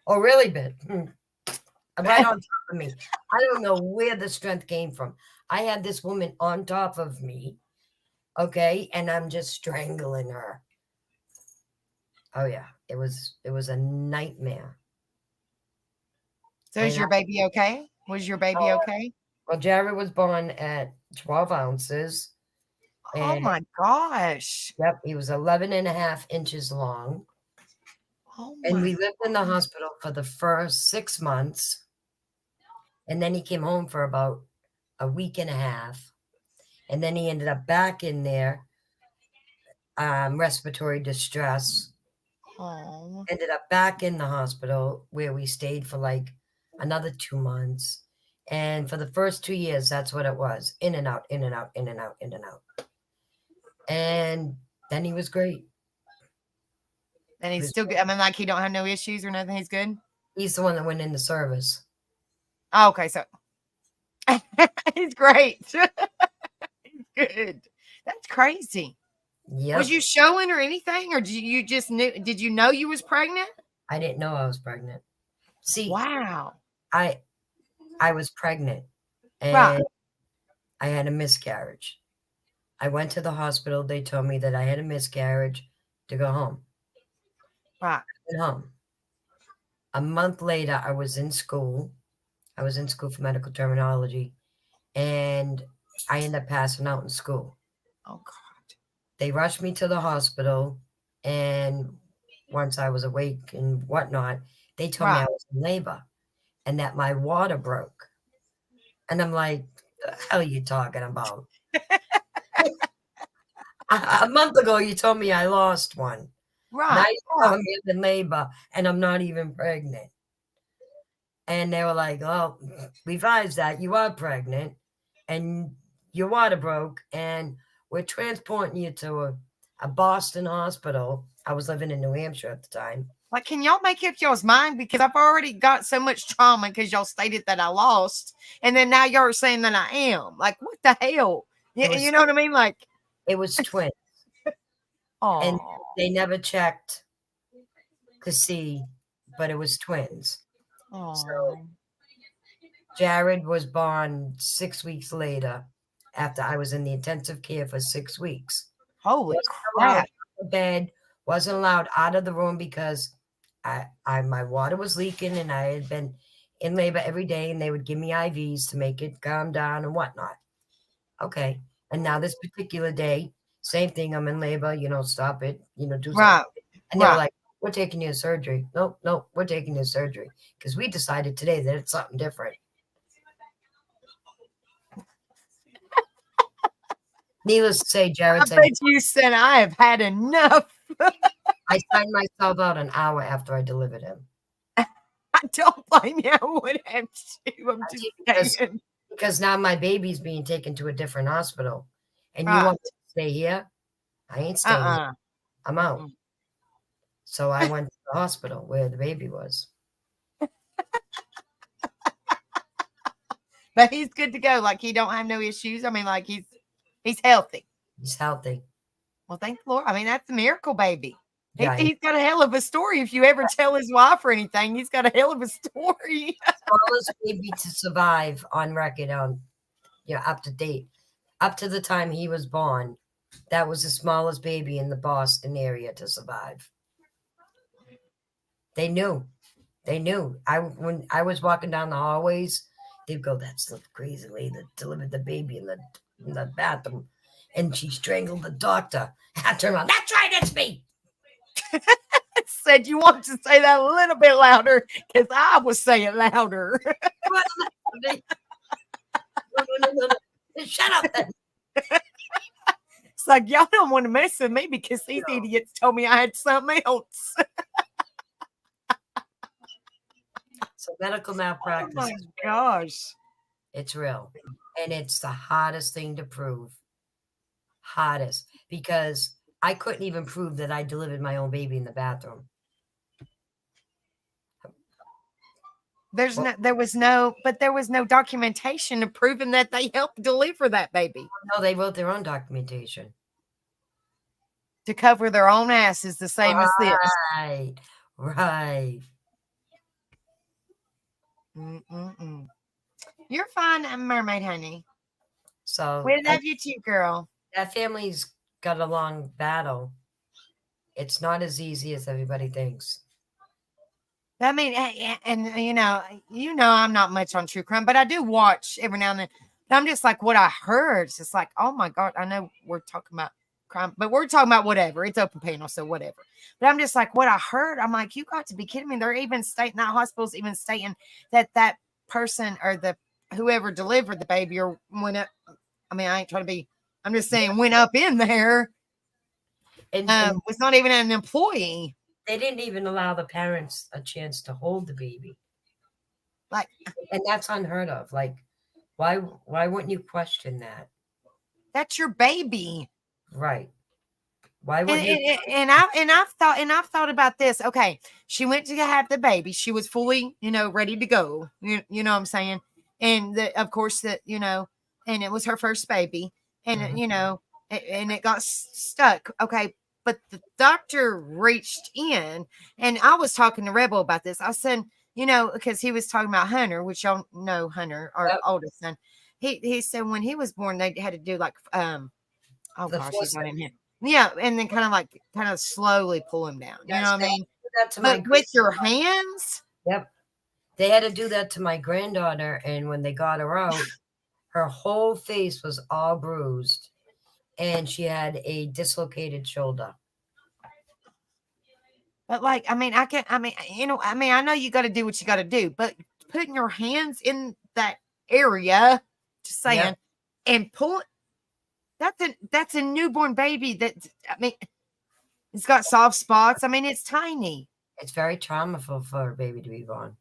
Oh, really, Ben? Right on top of me. I don't know where the strength came from. I had this woman on top of me, okay, and I'm just strangling her. Oh yeah, it was a nightmare. So is And your baby okay? Was your baby okay? Well, Jared was born at 12 ounces. Oh And my gosh. yep, he was 11 and a half inches long. Oh And my we lived in the hospital for the first 6 months. And then he came home for about a week and a half. And then he ended up back in there, respiratory distress. Oh. Ended up back in the hospital where we stayed for like another 2 months. And for the first 2 years, that's what it was. In and out, in and out, in and out, in and out. And then he was great. And he's still good. I mean, like he don't have no issues or nothing. He's good. He's the one that went into service. Oh, okay, so he's great. He's good. That's crazy. Yep. Was you showing or anything, or did you just knew? Did you know you was pregnant? I didn't know I was pregnant. See, Wow. I was pregnant and Right. I had a miscarriage. I went to the hospital. They told me that I had a miscarriage to go home. Right. Went home. A month later, I was in school. I was in school for medical terminology, and I ended up passing out in school. Oh God. They rushed me to the hospital, and once I was awake and whatnot, they told me I Right. was in labor and that my water broke. And I'm like, The hell are you talking about? A month ago, you told me I lost one. Now Right. you tell me I'm in labor and I'm not even pregnant. And they were like, "Oh, revise that. You are pregnant, and your water broke, and we're transporting you to a Boston hospital." I was living in New Hampshire at the time. Like, can y'all make up y'all's mind? Because I've already got so much trauma because y'all stated that I lost. And then now y'all are saying that I am. Like, what the hell? It was- You know what I mean? Like, It was twins, and oh, they never checked to see, but it was twins. Jared was born 6 weeks later after I was in the intensive care for 6 weeks. holy Wasn't allowed crap. out of bed, wasn't allowed out of the room because my water was leaking and I had been in labor every day and they would give me IVs to make it calm down and whatnot. Okay. And now this particular day, same thing. I'm in labor, stop it, do something. Right. And they were Right. like, "We're taking you to surgery." Nope, we're taking you to surgery because we decided today that it's something different. Needless to say, I Jared said, bet you said I have had enough. I signed myself out an hour after I delivered him. I don't blame you. I would have to. I'm just Because- saying. Because now my baby's being taken to a different hospital. And you Right. want me to stay here? I ain't staying here. Uh-uh. I'm out. Mm. So I went to the hospital where the baby was. But he's good to go. Like, he don't have no issues. I mean, like, he's healthy. He's healthy. Well, thank the Lord. I mean, that's a miracle baby. Yeah, He's got a hell of a story. If you ever tell his wife or anything, he's got a hell of a story. smallest baby to survive on record up to date. Up to the time he was born, that was the smallest baby in the Boston area to survive. They knew. When I was walking down the hallways, they'd go, "That's the crazy lady that delivered the baby in the bathroom, and she strangled the doctor." I turned around. "That's right, it's me." Said you want to say that a little bit louder because I was saying louder. No. Shut up then. It's like, y'all don't want to mess with me because these idiots told me I had something else. So medical Oh malpractice, my gosh. it's real. And it's the hardest thing to prove. Hardest. Because I couldn't even prove that I delivered my own baby in the bathroom. There was no documentation of proving that they helped deliver that baby No, they wrote their own documentation. to cover their own asses, the same as this. Right. Mm-mm-mm. You're fine, mermaid honey. So We love you too, girl. that family's got a long battle. It's not as easy as everybody thinks. I mean, and I'm not much on true crime, but I do watch every now and then. But I'm just like, what I heard, it's just like, oh my God, I know we're talking about crime, but we're talking about whatever. It's open panel, so whatever. But I'm just like, what I heard, I'm like, you got to be kidding me. They're even stating, that hospital's even stating that person or whoever delivered the baby or went up. I mean, I ain't trying to be, I'm just saying, went up in there. And Was not even an employee. they didn't even allow the parents a chance to hold the baby. Like, and that's unheard of. Like, why wouldn't you question that? That's your baby. Right. Why wouldn't you? And I've thought about this. Okay, she went to have the baby. She was fully, ready to go. You know what I'm saying? And of course that, and it was her first baby. And Mhm. And it got stuck. Okay, but the doctor reached in, and I was talking to Rebel about this. I said, because he was talking about Hunter, which y'all know Hunter, our Yep. oldest son. He said when he was born, they had to do like oh The gosh, he's not forceps. in here. Yeah, and then kind of slowly pull him down. You Yes, know what I they mean? did that to my But with your hands, Yep. They had to do that to my granddaughter, and when they got her out, her whole face was all bruised, and she had a dislocated shoulder. but like, I know you got to do what you got to do, but putting your hands in that area, Just saying. Yeah. And pull that's a newborn baby that, I mean, it's got soft spots. I mean, it's tiny. It's very traumaful for a baby to be born.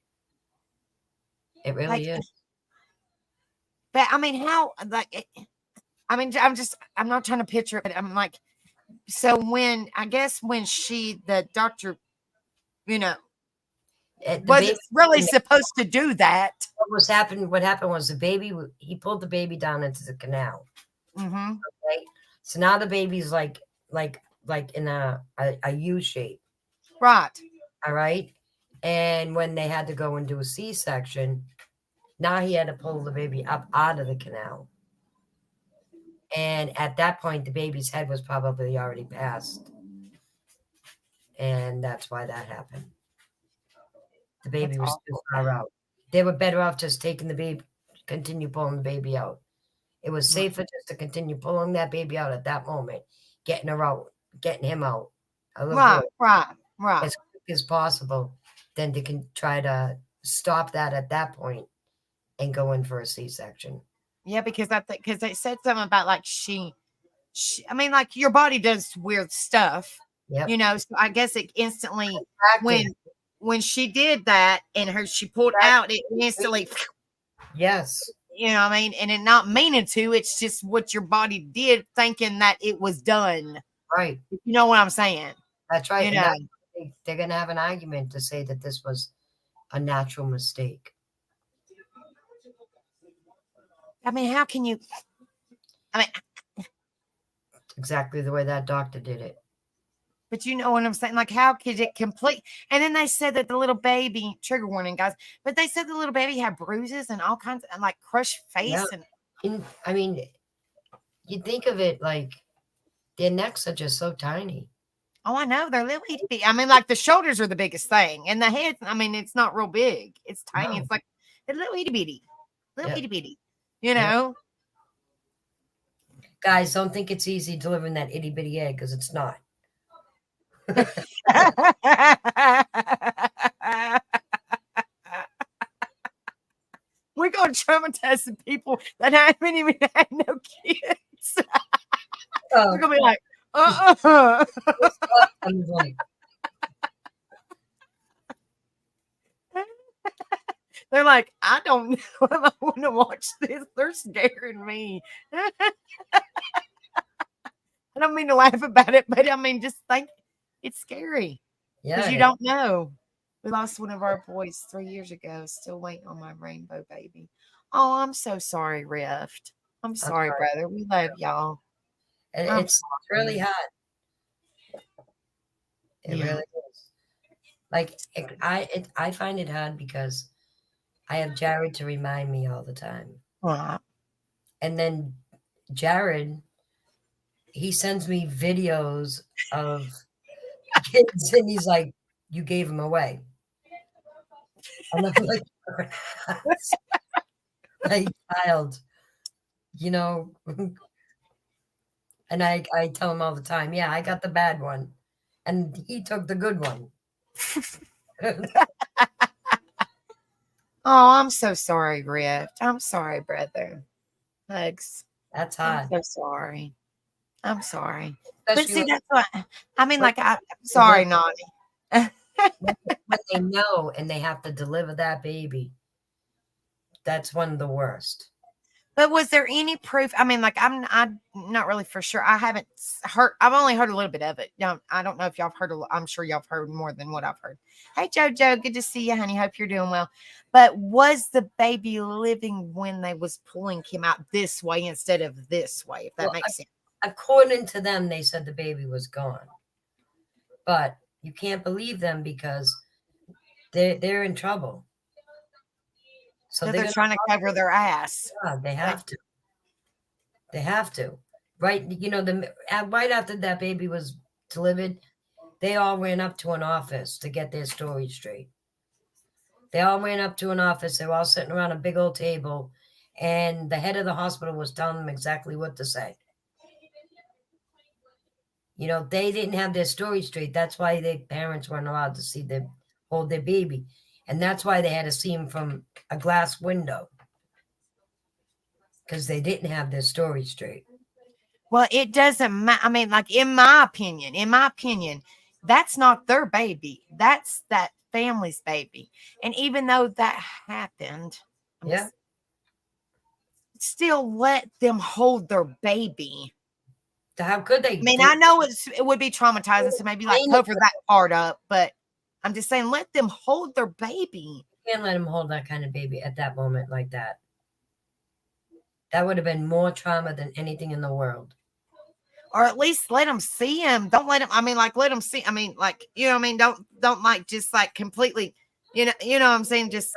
It really Like, is. but I mean, how, like, I mean, I'm not trying to picture it, but I'm like, so when, I guess when the doctor, you know, The wasn't baby, really supposed to do that. what happened was the baby, he pulled the baby down into the canal. Mm-hmm. Okay. So now the baby's like in a U shape. Right. All right. And when they had to go and do a C-section, now he had to pull the baby up out of the canal. And at that point, the baby's head was probably already past. And that's why that happened. The baby That's was too awful. far out. They were better off just taking the baby, continue pulling the baby out. It was Right. safer just to continue pulling that baby out at that moment, getting him out a little Right. boy, Right. as quick as possible, than to try to stop that at that point and go in for a C-section. Yeah, because because they said something about like she, I mean, like your body does weird stuff, Yep. you know. So I guess it instantly Active. when she did that and she pulled out, it instantly, Yes. you know what I mean, and it not meaning to. It's just what your body did, thinking that it was done. Right. You know what I'm saying? That's right. You And know. they're going to have an argument to say that this was a natural mistake. I mean, how can you? I mean, Exactly the way that doctor did it. but you know what I'm saying? Like, how could it complete? And then they said that the little baby, trigger warning, guys, but they said the little baby had bruises and all kinds of, and like crushed face. Yeah. And I mean, you think of it like their necks are just so tiny. oh, I know, they're little itty bitty. I mean, like the shoulders are the biggest thing, and the head, I mean, it's not real big. It's tiny. No. It's like a little itty bitty, Yeah. itty bitty. You Yeah. know. Guys, don't think it's easy delivering that itty bitty egg, because it's not. We're going to traumatize the people that haven't even had no kids. We're going to be like, I'm like, they're like, I don't know if I want to watch this. They're scaring me. I don't mean to laugh about it, but I mean, just think it's scary because yeah, you don't know. We lost one of our boys 3 years ago. Still waiting on my rainbow baby. Oh, I'm so sorry, Rift. I'm sorry, sorry. brother. We love y'all. and I'm it's really hard. It Yeah. really is. Like I find it hard because I have Jared to remind me all the time, Right. and then Jared, he sends me videos of kids, and he's like, "You gave him away," and I'm like, "Like child, you know." And I tell him all the time, "Yeah, I got the bad one, and he took the good one." Oh, I'm so sorry, Rift. I'm sorry, brother. Hugs. That's I'm hard. so sorry. I'm sorry. But Especially see, that's what I mean. when- Like, I'm sorry, Nani. when they know and they have to deliver that baby. That's one of the worst. But was there any proof? I mean, like, I'm not really for sure. I haven't heard. I've only heard a little bit of it. I don't know if y'all have heard. I'm sure y'all have heard more than what I've heard. Hey, JoJo, good to see you, honey. Hope you're doing well. But was the baby living when they was pulling him out this way instead of this way? If that Well, makes sense. According to them, they said the baby was gone. But you can't believe them because they're in trouble. So They're trying to cover their ass. they have to. They have to. Right? You know, right after that baby was delivered, they all ran up to an office to get their story straight. They all ran up to an office. They were all sitting around a big old table, and the head of the hospital was telling them exactly what to say. You know, they didn't have their story straight. That's why their parents weren't allowed to hold their baby. And that's why they had to see him from a glass window. because they didn't have their story straight. Well, it doesn't matter. I mean, like in my opinion, that's not their baby. That's that family's baby. And even though that happened, I'm Yeah. still let them hold their baby. How could they? I mean, I know it would be traumatizing, so maybe like Explain it cover that part up, but I'm just saying let them hold their baby. Can't let him hold that kind of baby at that moment like that. That would have been more trauma than anything in the world. Or at least let them see him. Don't let him. I mean, like let them see. I mean, like you know, what I mean, don't like just like completely. You know what I'm saying. Just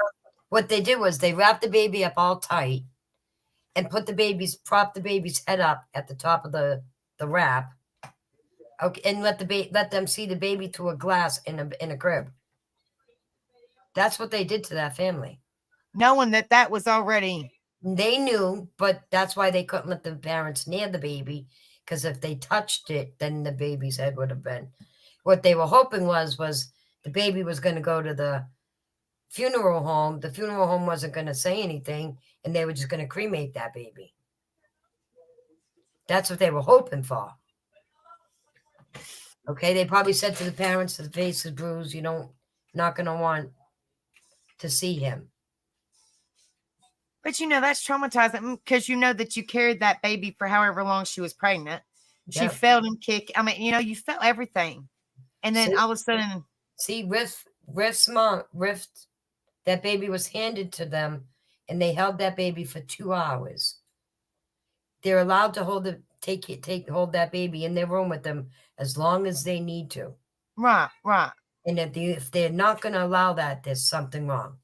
What they did was they wrapped the baby up all tight and prop the baby's head up at the top of the wrap. Okay, and let them see the baby through a glass in a crib. That's what they did to that family. knowing that was already. They knew, but that's why they couldn't let the parents near the baby, because if they touched it, then the baby's head would have been. What they were hoping was the baby was going to go to the funeral home. The funeral home wasn't going to say anything, and they were just going to cremate that baby. That's what they were hoping for. Okay, they probably said to the parents, the face is bruised, not going to want to see him. But that's traumatizing because that you carried that baby for however long she was pregnant. She Yep. felt him kick. I mean, you felt everything, and then See? all of a sudden, See, Rift's mom, that baby was handed to them, and they held that baby for 2 hours. They're allowed to hold that baby in their room with them as long as they need to. right. And if they're not going to allow that, there's something wrong.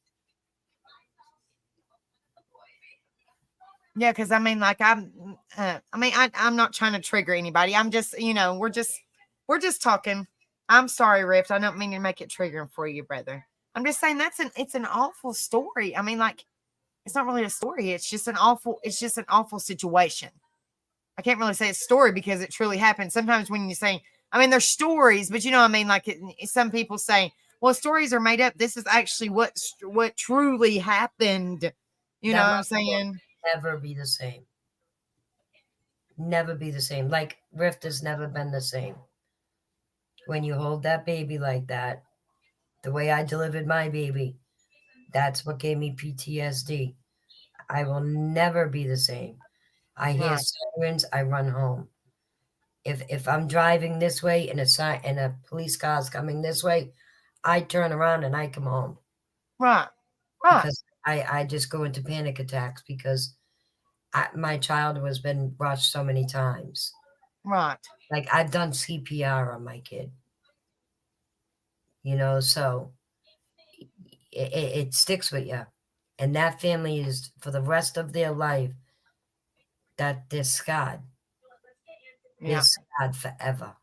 Yeah, because I mean, like I'm not trying to trigger anybody. I'm just, we're just talking. I'm sorry, Rift. I don't mean to make it triggering for you, brother. I'm just saying it's an awful story. I mean, like, it's not really a story. It's just an awful situation. I can't really say it's a story because it truly happened. Sometimes when you say, I mean, there's stories, but I mean, like some people say, well, stories are made up. This is actually what truly happened. You know what I'm saying? Never be the same. Never be the same. Like Rift has never been the same. When you hold that baby like that, the way I delivered my baby, that's what gave me PTSD. I will never be the same. I hear sirens, I run home. If I'm driving this way and a police car is coming this way, I turn around and I come home. Right. Because I just go into panic attacks because my child has been rushed so many times. Right. Like I've done CPR on my kid. So it sticks with you. And that family is, for the rest of their life, that they're scarred. Yeah. They're scarred forever.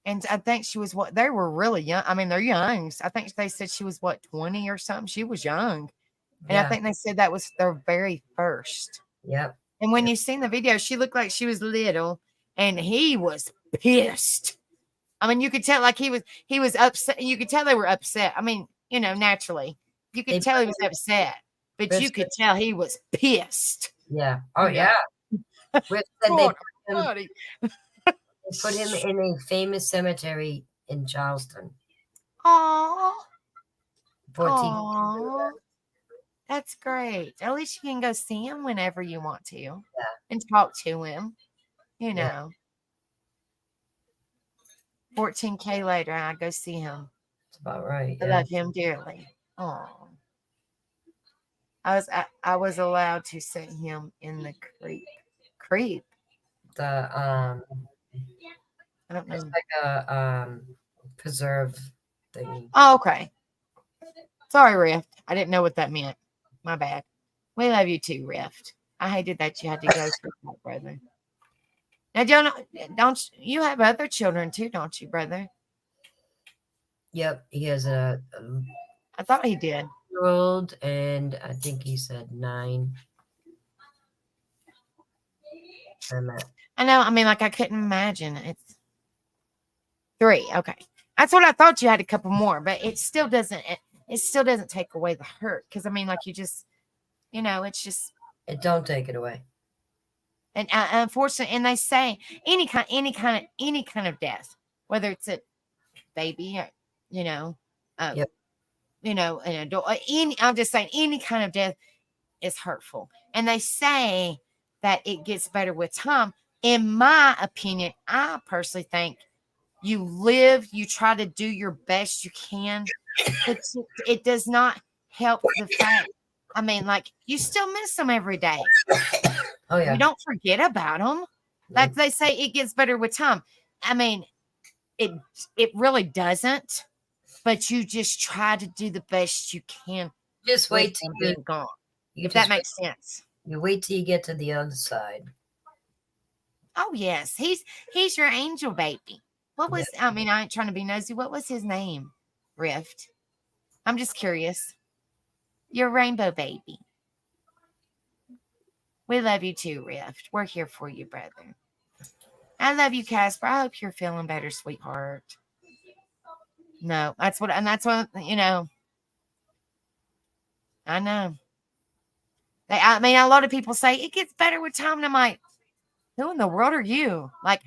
And I think she was they were really young. I mean, they're young. I think they said she was 20 or something. She was young. And Yeah. I think they said that was their very first. Yep. And when you seen the video, she looked like she was little and he was pissed. I mean, you could tell like he was upset. You could tell they were upset. I mean, naturally, you could tell he was upset, but you could tell he was pissed. Yeah. Oh, yeah. Rick said they put him in a famous cemetery in Charleston. Aww. 14. Aww. That's great. At least you can go see him whenever you want to. Yeah. And talk to him. 14K later, I go see him. That's about right. I love him dearly. Oh. I was allowed to set him in the creep. I don't know. It's like a preserve thing. Oh, okay. Sorry, Rift. I didn't know what that meant. My bad. We love you too, Rift. I hated that you had to go through that, brother. Now, don't you have other children too, don't you, brother? Yep, he has I thought he did. 8-year-old, and I think he said 9. I know. I mean, like I couldn't imagine. It's 3. Okay, that's what I thought. You had a couple more, but it still doesn't. It still doesn't take away the hurt because I mean, like you just, it's just It don't take it away. And unfortunately, and they say any kind of death, whether it's a baby, or, you know, Yep. you know, an adult, I'm just saying any kind of death is hurtful. And they say that it gets better with time. In my opinion, I personally think you live, you try to do your best you can, but it does not help the fact. I mean, like, you still miss them every day. Oh yeah. You don't forget about them. Like they say, it gets better with time. I mean, it really doesn't. But you just try to do the best you can Just with wait till them you, being gone. you If that just makes sense. you wait till you get to the other side. Oh yes, he's your angel baby. What was? I mean, I ain't trying to be nosy. What was his name? Rift. I'm just curious. Your rainbow baby. We love you too, Rift. We're here for you, brother. I love you, Casper. I hope you're feeling better, sweetheart. No, that's what, you know. I know. I mean, a lot of people say it gets better with time, and I'm like, who in the world are you? Like,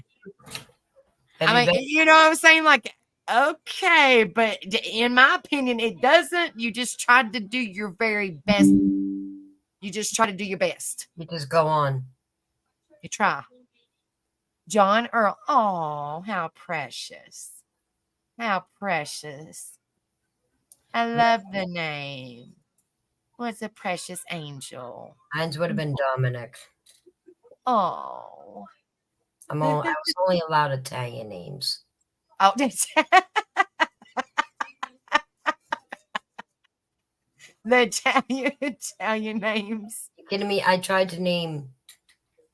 I mean, you know what I'm saying? Like, okay, but in my opinion, it doesn't. You just tried to do your very best. You just try to do your best. You just go on. You try. John Earl. Oh, how precious. How precious. I love the name. What's a precious angel? Mine would have been Dominic. Oh. I was only allowed Italian names. Oh, the Italian names. You kidding me? I tried to name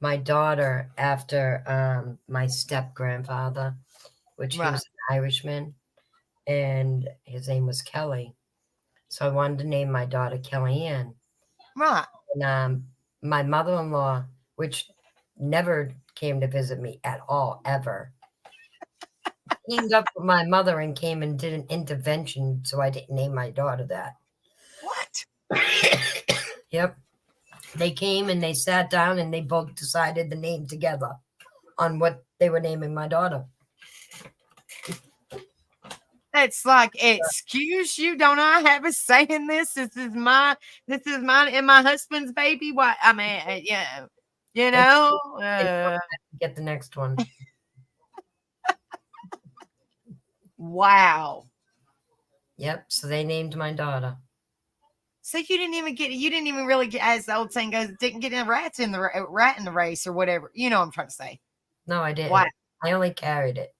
my daughter after my step grandfather, which he was an Irishman, and his name was Kelly. So I wanted to name my daughter Kellyanne. Right. And my mother-in-law, which never came to visit me at all, ever, teamed up with my mother and came and did an intervention so I didn't name my daughter that. What? Yep. They came and they sat down and they both decided the name together on what they were naming my daughter. It's like, excuse you, don't I have a say in this? This is mine and my husband's baby. What? I mean, yeah, you know. Get the next one. Wow. Yep. So they named my daughter. So you didn't even really get, as the old saying goes, didn't get a rat in the race or whatever. You know what I'm trying to say. No, I didn't. Wow. I only carried it.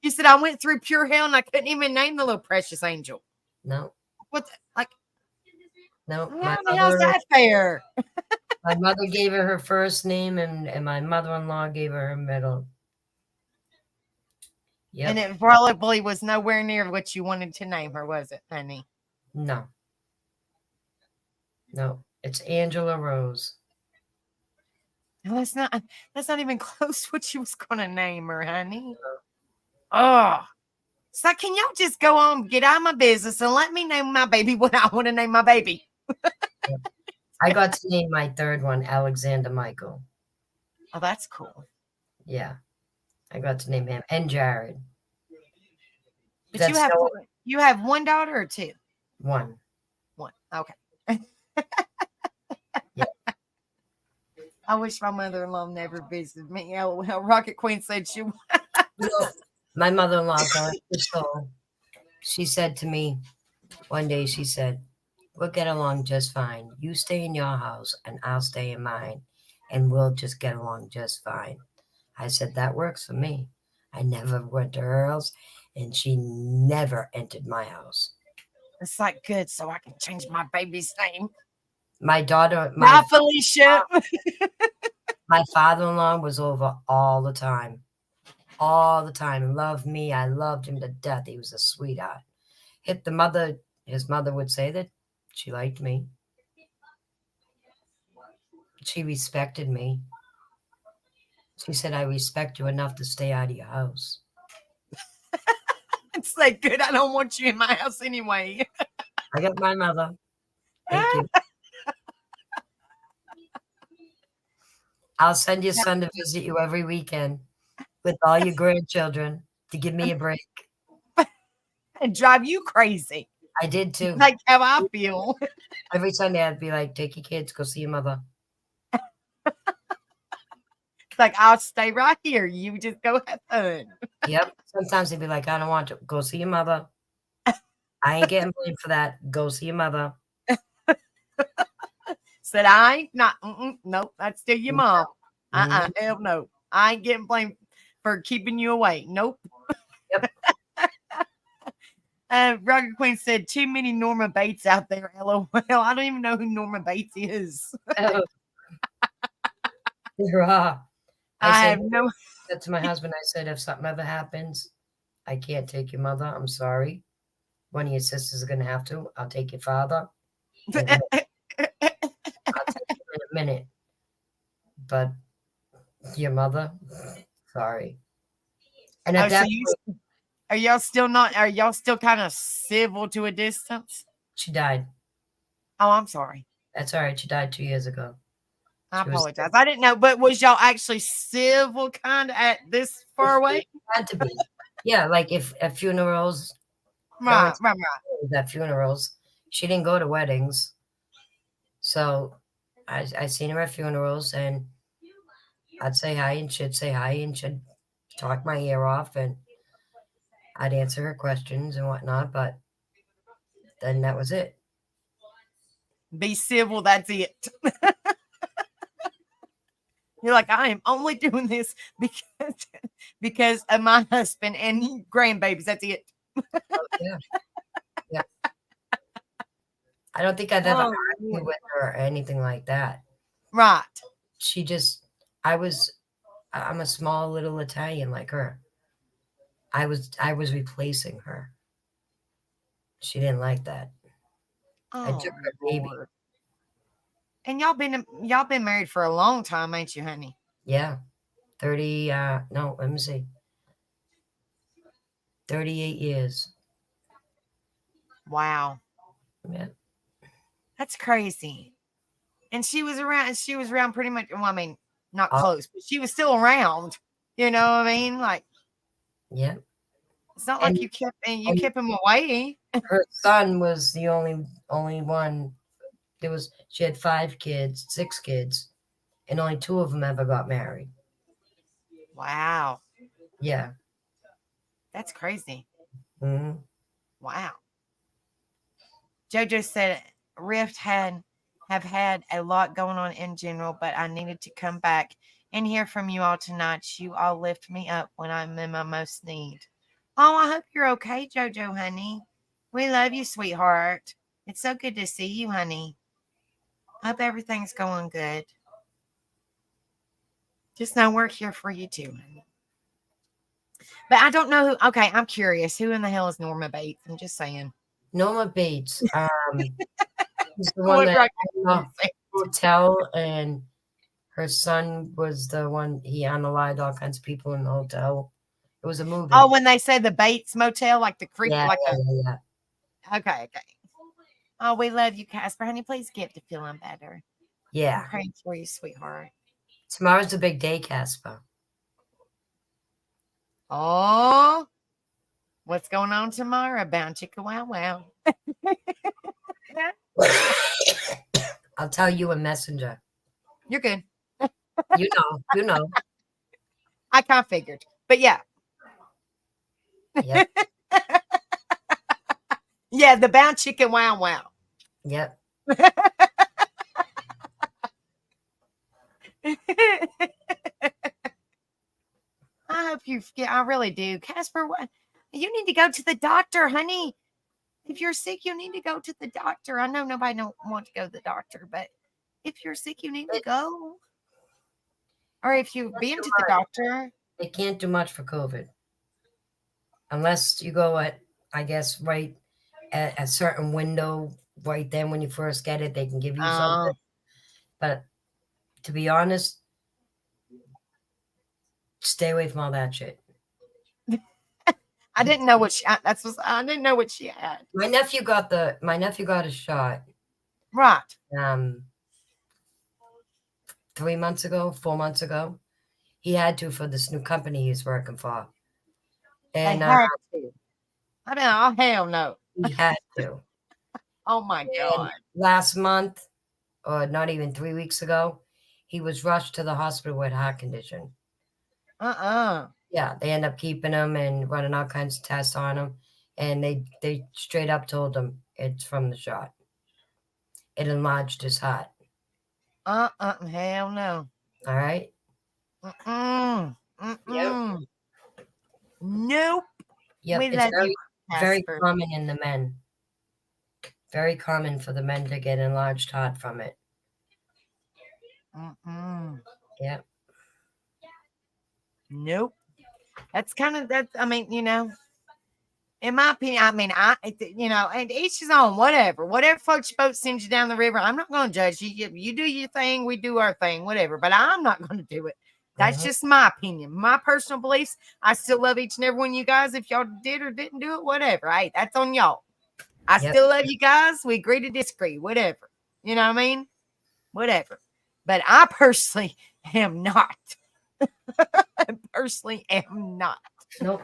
You said I went through pure hell and I couldn't even name the little precious angel. No. What? No. How's that fair? My mother gave her first name, and my mother-in-law gave her middle. Yep. And it probably was nowhere near what you wanted to name her, was it, honey? No. No, it's Angela Rose. No, that's not even close to what she was going to name her, honey. Oh. So can y'all just go on, get out of my business and let me name my baby what I want to name my baby? I got to name my third one Alexander Michael. Oh, that's cool. Yeah. I got to name him. And Jared. But you have one daughter or two? One. Okay. Yeah. I wish my mother-in-law never visited me. Rocket Queen said she would. My mother-in-law, she said to me one day, she said, we'll get along just fine. You stay in your house and I'll stay in mine and we'll just get along just fine. I said, that works for me. I never went to her house and she never entered my house. It's like, good, so I can change my baby's name. My daughter, my Felicia. My father-in-law was over all the time. All the time. Loved me. I loved him to death. He was a sweetheart. His mother would say that she liked me. She respected me. She said, I respect you enough to stay out of your house. It's like, good, I don't want you in my house anyway. I got my mother. Thank you. I'll send your son to visit you every weekend with all your grandchildren to give me a break. And drive you crazy. I did too. Like how I feel. Every Sunday I'd be like, take your kids, go see your mother. Like, I'll stay right here. You just go have fun. Yep. Sometimes they'd be like, I don't want to. Go see your mother. I ain't getting blamed for that. Go see your mother. Said I ain't not. Nope, that's still your mom. Mhm. Hell no. I ain't getting blamed for keeping you away. Nope. Yep. Roger Queen said, too many Norma Bates out there. LOL. I don't even know who Norma Bates is. Oh. Rah. I have no. Said to my husband, I said, if something ever happens, I can't take your mother. I'm sorry. One of your sisters is going to have to. I'll take your father. And I'll take him in a minute. But your mother, sorry. And at that point, are y'all still not? Are y'all still kind of civil to a distance? she died. Oh, I'm sorry. That's all right. She died 2 years ago. I She was- apologize. I didn't know, but was y'all actually civil kind of at this far away? Had to be. Yeah, like if at funerals, Right. at funerals, she didn't go to weddings. So I seen her at funerals, and I'd say hi, and she'd say hi, and she'd talk my ear off, and I'd answer her questions and whatnot. But then that was it. Be civil. That's it. You're like, I am only doing this because of my husband and grandbabies. That's it. Yeah. Yeah. I don't think I've ever argued with her or anything like that. Right. She just, I'm a small little Italian like her. I was replacing her. She didn't like that. I took her baby. Lord. And y'all been married for a long time, ain't you, honey? Yeah. 30, no, let me see. 38 years. Wow. Yeah. That's crazy. And she was around pretty much, well, I mean, not close, but she was still around. You know what I mean? Like, yeah. It's not like you kept him away. Her son was the only one. She had 6 kids, and only 2 of them ever got married. Wow. Yeah. That's crazy. Mm-hmm. Wow. JoJo said Rift have had a lot going on in general, but I needed to come back and hear from you all tonight. You all lift me up when I'm in my most need. Oh, I hope you're okay, JoJo, honey. We love you, sweetheart. It's so good to see you, honey. Hope everything's going good. Just know we're here for you too, honey. But I don't know who. Okay, I'm curious. Who in the hell is Norma Bates? I'm just saying. Norma Bates. She's the one that had the hotel, and her son was the one he unalived all kinds of people in the hotel. It was a movie. Oh, when they said the Bates Motel, like the creek, yeah. Okay. Oh, we love you, Casper. Honey, please get to feeling better. Yeah. I'm praying for you, sweetheart. Tomorrow's the big day, Casper. Oh, what's going on tomorrow? Bound chicka wow wow. I'll tell you a messenger. You're good. You know. I kind of figured, but yeah. Yep. Yeah, the bound chicken wow wow. Yep. I hope you forget. I really do. Casper, you need to go to the doctor, honey. If you're sick, you need to go to the doctor. I know nobody don't want to go to the doctor, but if you're sick, you need to go. Or if you've been to the doctor. They can't do much for COVID. Unless you go at, I guess, right at a certain window right then when you first get it, they can give you something. But to be honest, stay away from all that shit. I didn't know what I didn't know what she had. My nephew got a shot. Right. 3 months ago, 4 months ago. He had to for this new company he's working for. They And had to. I mean, oh hell no. he had to. Oh my And god. last month, or not even 3 weeks ago, he was rushed to the hospital with heart condition. Yeah, they end up keeping him and running all kinds of tests on him. And they straight up told him it's from the shot. It enlarged his heart. Hell no. All right. Mm-mm. Nope. Yep. We It's love very, you, very Casper. common in the men. Very common for the men to get enlarged heart from it. Yep. Nope. That's kind of that. I mean, in my opinion, I mean, and each his own. Whatever floats your boat sends you down the river. I'm not going to judge you. You do your thing, we do our thing, whatever. But I'm not going to do it. That's just my opinion, my personal beliefs. I still love each and every one of you guys. If y'all did or didn't do it, whatever. Hey, that's on y'all. I still love you guys. We agree to disagree, whatever. You know what I mean? Whatever. But I personally am not. I personally am not. Nope.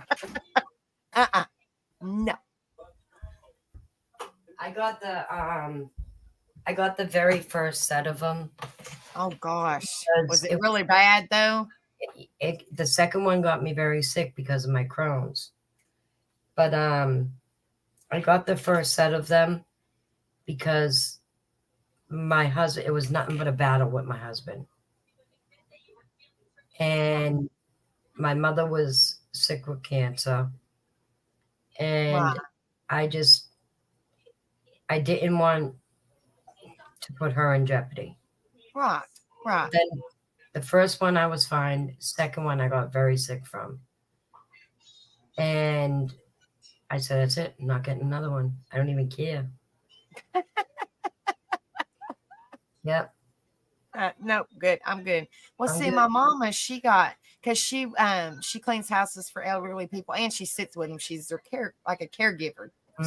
No. I got the very first set of them. Oh gosh. Because Was it really bad though? The second one got me very sick because of my Crohn's. But I got the first set of them because my husband, it was nothing but a battle with my husband. And my mother was sick with cancer. And I didn't want to put her in jeopardy. Right. Then the first one I was fine. Second one I got very sick from. And I said, that's it. I'm not getting another one. I don't even care. Yep. No, good. I'm good. Well, I'm see, good. my mama, she got, because she cleans houses for elderly people and she sits with them. She's their a caregiver /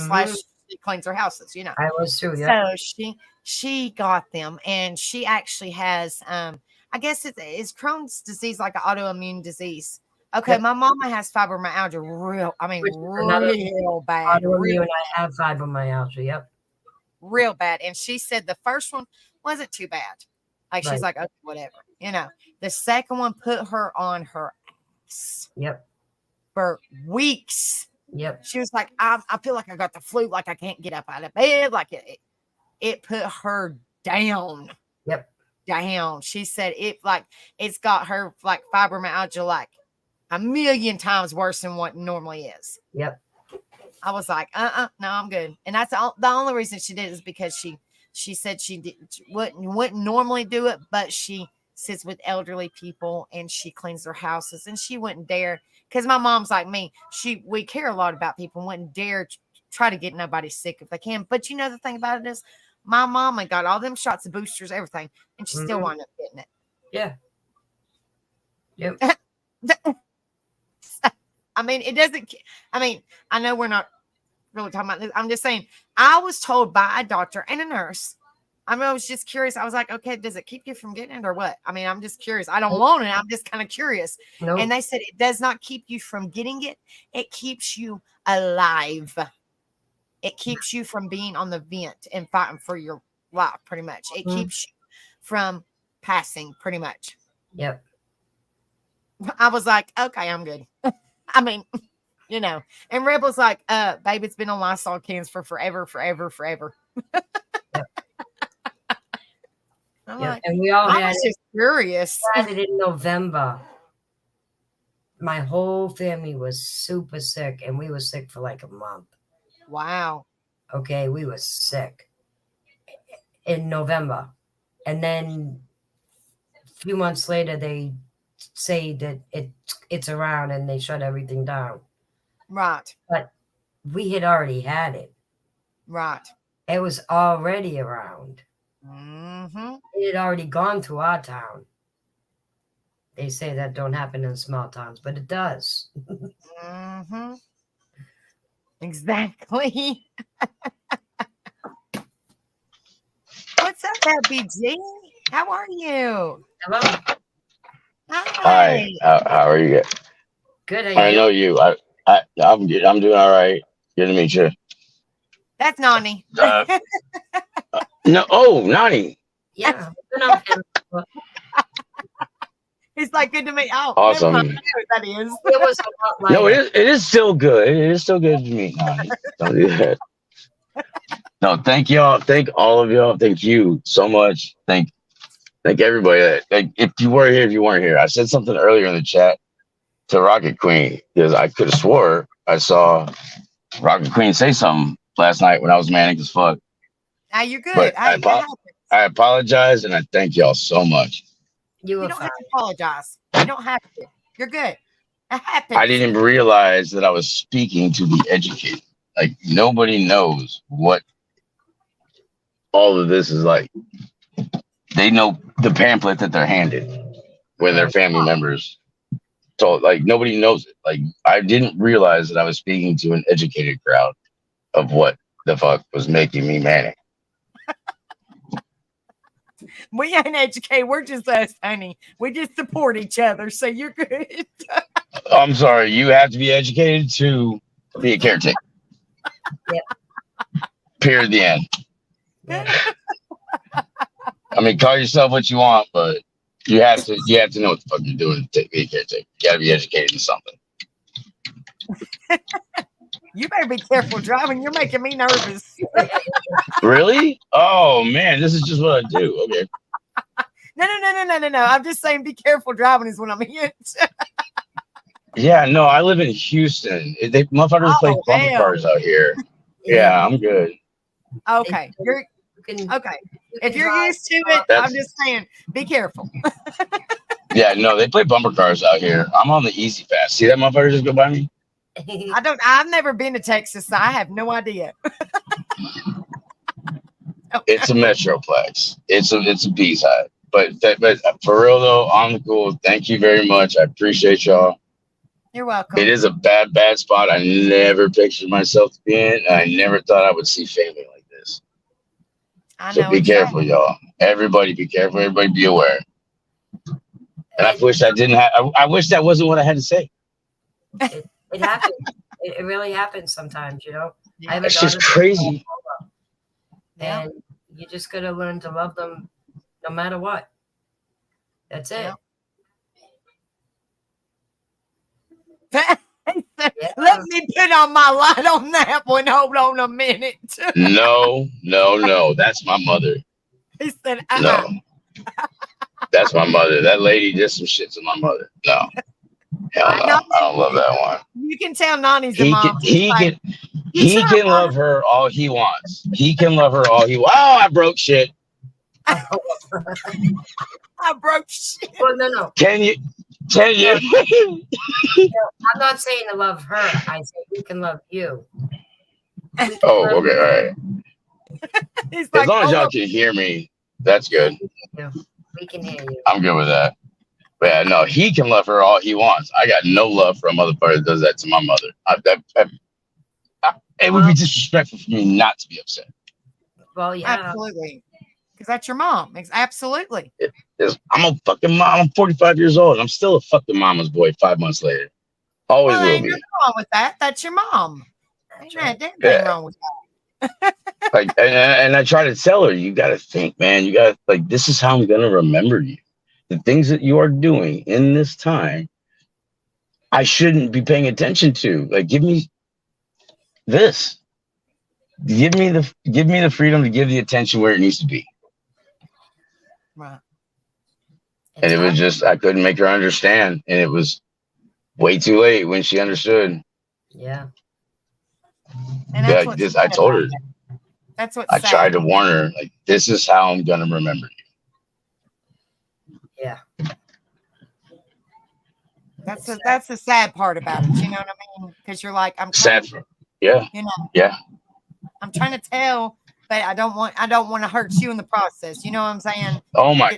she cleans their houses, I was too, yeah. So she got them, and she actually has I guess it's Crohn's disease, like an autoimmune disease. Okay, Yep. my mama has fibromyalgia, real bad. Autoimmune, I have fibromyalgia, yep. Real bad. And she said the first one wasn't too bad. Like she's Right. like, okay, whatever. The second one put her on her ass Yep. for weeks. Yep. She was like, I feel like I got the flu, like I can't get up out of bed. Like it put her down. Yep. Down. She said it's got her like fibromyalgia like a million times worse than what normally is. Yep. I was like, no, I'm good. And that's the only reason she did is because she said she wouldn't normally do it, but she sits with elderly people and she cleans their houses, and she wouldn't dare, because my mom's like me. We care a lot about people, wouldn't dare try to get nobody sick if they can. But the thing about it is, my mama got all them shots of boosters, everything, and she still wound up getting it. Yeah. Yep. I mean, it doesn't. I mean, I know we're not really talking about this. I'm just saying, I was told by a doctor and a nurse. I mean, I was just curious. I was like, okay, does it keep you from getting it or what? I mean, I'm just curious. I don't want it. I'm just kind of curious. Nope. And they said it does not keep you from getting it. It keeps you alive. It keeps you from being on the vent and fighting for your life, pretty much. It keeps you from passing, pretty much. Yep. I was like, okay, I'm good. I mean, and Rebel's like, babe, it's been on Lysol cans for forever. Yep. Like, and we all I had was just curious. We had it in November. My whole family was super sick, and we were sick for like a month. Wow. Okay, we were sick in November. And then a few months later, they say that it's around and they shut everything down. Right. But we had already had it. Right. It was already around. Mm-hmm. It had already gone through our town. They say that don't happen in small towns, but it does. Mm-hmm. Exactly. What's up, LBG? How are you? Hello. Hi. How are you? Good. How I you know you. I'm good. I'm doing all right. Good to meet you. That's Nani. Uh, no. Oh, Nani. Yeah. Been on camera before. He's like, good to meet. Oh, never Awesome. mind. I know who that is. It was a lot No, lighter. it is still good. It is still good to meet Nani. Don't do that. No, thank y'all. Thank all of y'all. Thank you so much. Thank everybody. Like, if you weren't here, if you weren't here, I said something earlier in the chat to Rocket Queen because I could have swore I saw Rocket Queen say something last night when I was manic as fuck. Now you're good. But Hey, that happens. I apologize and I thank y'all so much. You You were don't fine. have to apologize. You don't have to. You're good. It happens. I didn't realize that I was speaking to the educated. Like, nobody knows what all of this is like. They know the pamphlet that they're handed when their family members told. Like, nobody knows it. Like, I didn't realize that I was speaking to an educated crowd of what the fuck was making me manic. We ain't educated. We're just us, honey. We just support each other. So you're good. I'm sorry. You have to be educated to be a caretaker. Yeah. Period. The end. Yeah. I mean, call yourself what you want, but you have to know what the fuck you're doing to be a caretaker. You gotta be educated in something. You better be careful driving. You're making me nervous. Really? Oh man, this is just what I do. Okay. No. I'm just saying be careful driving is what I'm in. Yeah, no, I live in Houston. They motherfuckers play bumper hell. cars out here. Yeah, I'm good. Okay. You're You can, okay. you If can you're drive- used to it, That's- I'm just saying be careful. Yeah, no, they play bumper cars out here. I'm on the easy fast. See that motherfucker just go by me? I've never been to Texas, so I have no idea. It's a metroplex. It's a B-side. But for real though, I'm cool. Thank you very much. I appreciate y'all. You're welcome. It is a bad spot. I never pictured myself to be in. I never thought I would see family like this. I So know be it's careful, bad. y'all. Everybody be careful. Everybody be aware. And I wish I didn't have. I wish that wasn't what I had to say. It happens. It really happens sometimes, you know. I have a It's just daughter, crazy. Yeah. and you just gotta learn to love them no matter what. That's it. Yeah. Yeah. Let me put on my light on that one. Hold on a minute. No. That's my mother. He said, No. That's my mother. That lady did some shit to my mother. No. Hell no. I don't love that one. You can tell Nani's a He mom. can love her all he wants. He can love her all he wants. Oh, I broke shit. I broke shit. Well, no. Can you? I'm not saying to love her. I say we can love you. Oh, okay, all right. He's As like, long as hold y'all on. can hear me, that's good. We can hear you. I'm good with that. But yeah, no, he can love her all he wants. I got no love for a motherfucker that does that to my mother. It would be disrespectful for me not to be upset. Well, yeah. Absolutely. Because that's your mom. Absolutely. I'm a fucking mom. I'm 45 years old. I'm still a fucking mama's boy 5 months later. Always Well, will ain't be. nothing wrong with that. That's your mom. Ain't anything Yeah. wrong with that. Like, and I try to tell her, you got to think, man. You got to, like, this is how I'm going to remember you. The things that you are doing in this time, I shouldn't be paying attention to. Like, give me this. Give me the freedom to give the attention where it needs to be. Right. And it was just, I couldn't make her understand. And it was way too late when she understood. Yeah. And Yeah, that's what's I sad told about her. it. That's what's I sad. tried to warn her, like, this is how I'm going to remember you. Yeah. That's the sad part about it. You know what I mean? Because you're like, I'm Sad trying, for, yeah. you know, Yeah. I'm trying to tell, but I don't want to hurt you in the process. You know what I'm saying? Oh my,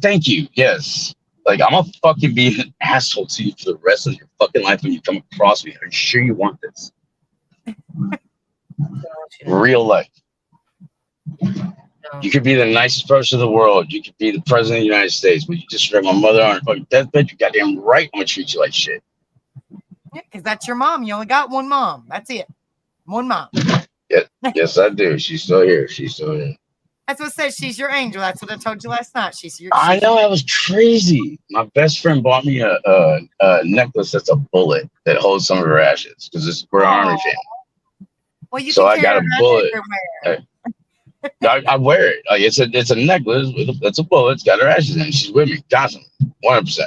thank you. Yes. Like, I'm gonna fucking be an asshole to you for the rest of your fucking life when you come across me. Are you sure you want this? Real life. No. You could be the nicest person in the world. You could be the president of the United States, but you disrespect my mother on her fucking deathbed. You goddamn right. I'm gonna treat you like shit. Yeah, because that's your mom. You only got one mom. That's it. One mom. Yes, I do. She's still here. She's still here. That's what says she's your angel. That's what I told you last night. She's your. I know, that was crazy. My best friend bought me a necklace that's a bullet that holds some of her ashes because we're an Army family. Well, you So can I got carry a it bullet. everywhere. I wear it. Like, it's a necklace with it's a bullet. It's got her ashes in it. She's with me constantly, 100%.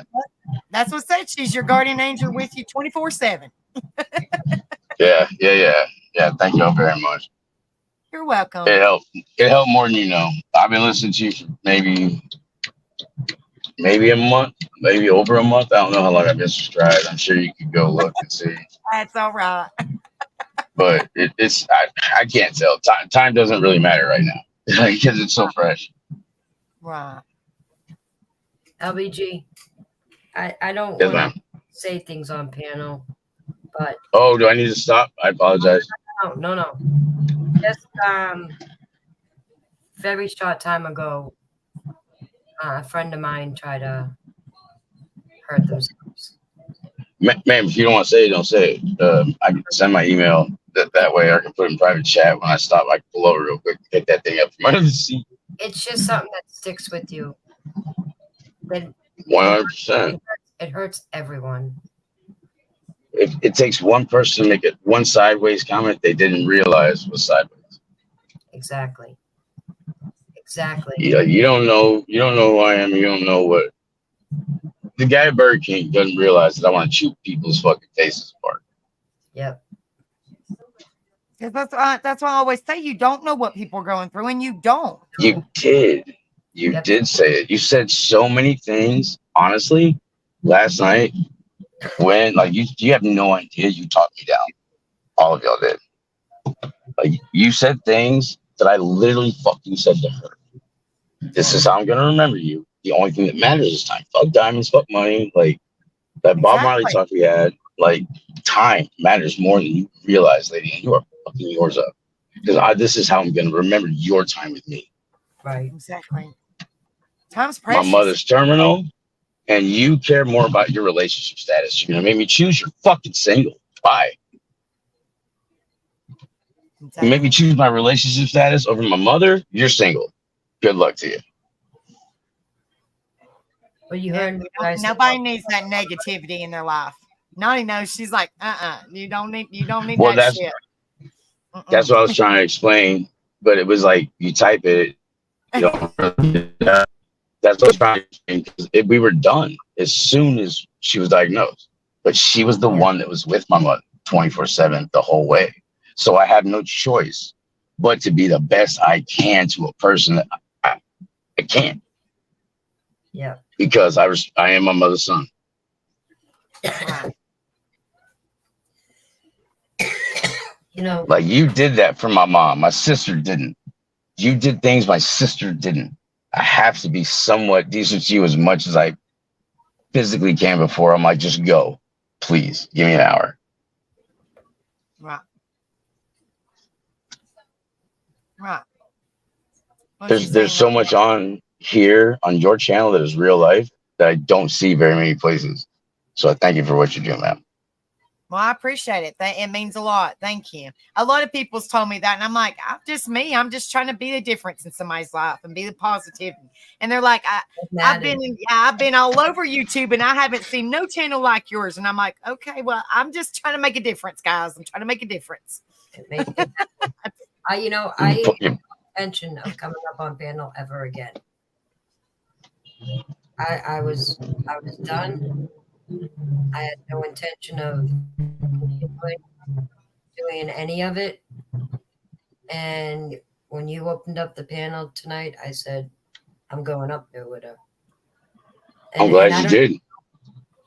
That's what said she's your guardian angel with you 24/7. Yeah. Thank you all very much. You're welcome. It helped. It helped more than you know. I've been listening to you for maybe a month, maybe over a month. I don't know how long I've been subscribed. I'm sure you could go look and see. That's all right. But I can't tell. Time doesn't really matter right now because it's so fresh. Right. LBG, I don't Yes, want ma'am. to say things on panel, but Oh, do I need to stop? I apologize. no. Just very short time ago, a friend of mine tried to hurt themselves. Ma'am, if you don't want to say it, don't say it. I can send my email. That way I can put it in private chat. When I stop, I can pull over real quick and pick that thing up from under the seat. It's just something that sticks with you. That 100%. it hurts everyone. It takes one person to make it one sideways comment they didn't realize was sideways. Exactly. Yeah, you don't know who I am. You don't know what the guy at Burger King doesn't realize that I want to chew people's fucking faces apart. Yep. That's why I always say you don't know what people are going through, and you don't. You did. You Yep. did say it. You said so many things. Honestly, last night when you have no idea. You talked me down. All of y'all did. Like, you said things that I literally fucking said to her. This is how I'm gonna remember you. The only thing that matters is time. Fuck diamonds, fuck money. Like that Bob Marley Exactly. talk we had. Like, time matters more than you realize, lady. And you are fucking yours up. Because this is how I'm gonna remember your time with me. Right. Exactly. Time's precious. My mother's terminal, and you care more about your relationship status. You're gonna make me choose. You're fucking single. Bye. Exactly. You make me choose my relationship status over my mother. You're single. Good luck to you. Well, you Yeah, heard me. when I said nobody about- needs that negativity in their life. Naughty knows she's like, you don't need Well, that shit. That's what I was trying to explain, but it was like you type it. You don't really, that's what I was trying to explain, because we were done as soon as she was diagnosed. But she was the one that was with my mother 24/7 the whole way. So I had no choice but to be the best I can to a person that I can't, Yeah. because I am my mother's son. Right. You know, Like, you did that for my mom. My sister didn't. You did things my sister didn't. I have to be somewhat decent to you as much as I physically can before I'm like, just go. Please, give me an hour. Right. Right. What you There's so saying? much on here on your channel that is real life that I don't see very many places. So I thank you for what you're doing, man. Well, I appreciate it. It means a lot. Thank you. A lot of people's told me that, and I'm like, I'm just me. I'm just trying to be the difference in somebody's life and be the positive. And they're like, I've been all over YouTube, and I haven't seen no channel like yours. And I'm like, okay, well, I'm just trying to make a difference, guys. I'm trying to make a difference. I intention of coming up on panel ever again. I was done. I had no intention of doing any of it. And when you opened up the panel tonight, I said, I'm going up there with her. I'm glad you did.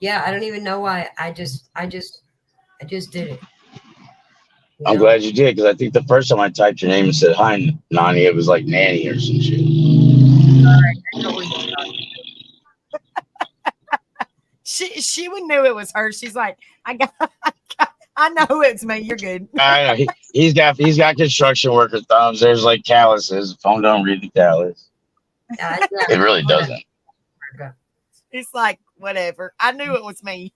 Yeah, I don't even know why. I just did it. You I'm know? glad you did, because I think the first time I typed your name and said hi, Nani, it was like Nanny or some shit. I know what you're talking She would knew it was her. She's like, I I know it's me. You're good. I know he's got construction worker thumbs. There's like calluses. Phone don't read the callus. Yeah, It really doesn't. It's like whatever. I knew it was me.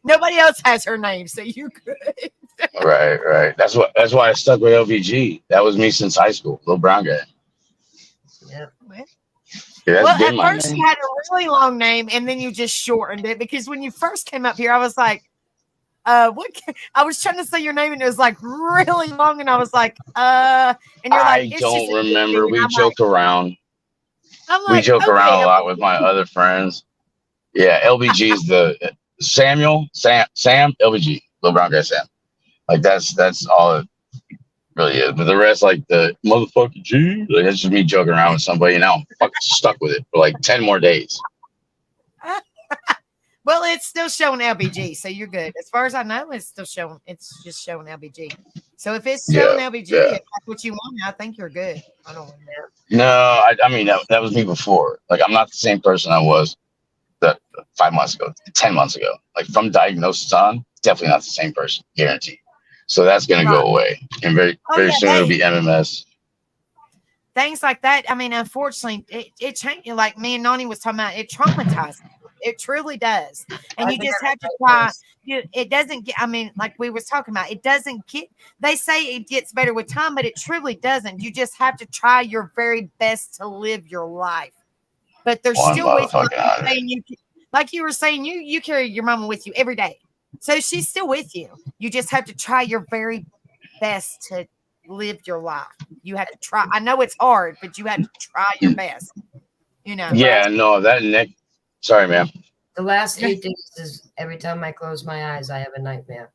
Nobody else has her name, so you're good. Right. That's why I stuck with LBG. That was me since high school. Little brown guy. Yep. Yeah, that's Well, been at my first name. you had a really long name, and then you just shortened it because when you first came up here, I was like, I was trying to say your name, and it was like really long, and I was like, and you're like, I it's don't just a remember. and We I'm joke around. We like, joke around okay, a lot with my other friends. Yeah, LBG is the Sam, LBG, Little Brown Guy Sam. Like that's all it really is. But the rest, like the motherfucking G, like that's just me joking around with somebody, and now I'm fucking stuck with it for like 10 more days. Well, it's still showing LBG, so you're good. As far as I know, it's still showing. It's just showing LBG. So if it's showing LBG, yeah. if that's what you want, I think you're good. I don't know. No, I mean that was me before. Like I'm not the same person I was that 5 months ago, 10 months ago. Like from diagnosis on, definitely not the same person, guaranteed. So that's gonna go away, and very soon it'll be MMS. Things like that. I mean, unfortunately, it changed. Like me and Nani was talking about, it traumatizes. It truly does, and you just have to try. It doesn't get. I mean, like we was talking about, it doesn't get. They say it gets better with time, but it truly doesn't. You just have to try your very best to live your life. But they're still with you. Like you were saying, you carry your mama with you every day, so she's still with you. You just have to try your very best to live your life. You have to try. I know it's hard, but you have to try your best. You know. Yeah, no, that neck. Sorry, ma'am. The last 8 days is every time I close my eyes, I have a nightmare.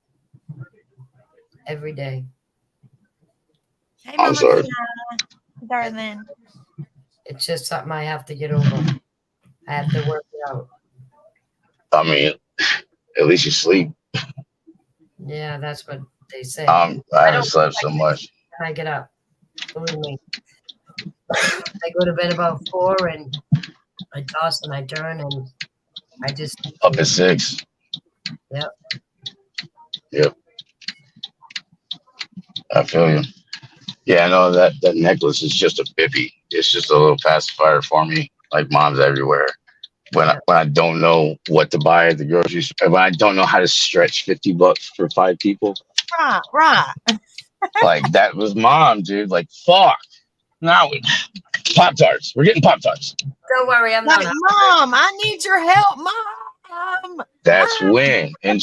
Every day. Hey, I'm sorry, darling. It's just something I have to get over. I have to work it out. I mean, at least you sleep. Yeah, that's what they say. I haven't slept so much. When I get up, believe me. I go to bed about 4 and I toss and I turn and I just Up at 6. Yep. I feel you. Yeah, I know that necklace is just a bippy. It's just a little pacifier for me. Like mom's everywhere. When I don't know what to buy at the grocery store, when I don't know how to stretch $50 for 5 people. Right. Like that was mom, dude. Like fuck. Now Pop-Tarts. We're getting Pop-Tarts. don't worry, I'm not. Mom, I need your help, Mom. That's when. And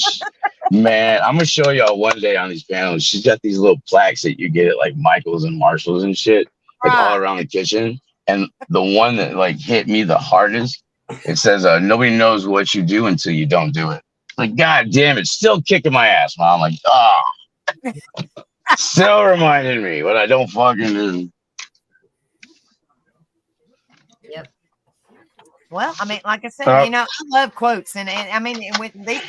man, I'm gonna show y'all one day on these panels. She's got these little plaques that you get at like Michael's and Marshall's and shit, like all around the kitchen. And the one that like hit me the hardest, it says, "Nobody knows what you do until you don't do it." Like, god damn it, still kicking my ass, Mom. Like, still reminding me what I don't fucking do. Well, I mean, like I said, you know, I love quotes, and I mean, with these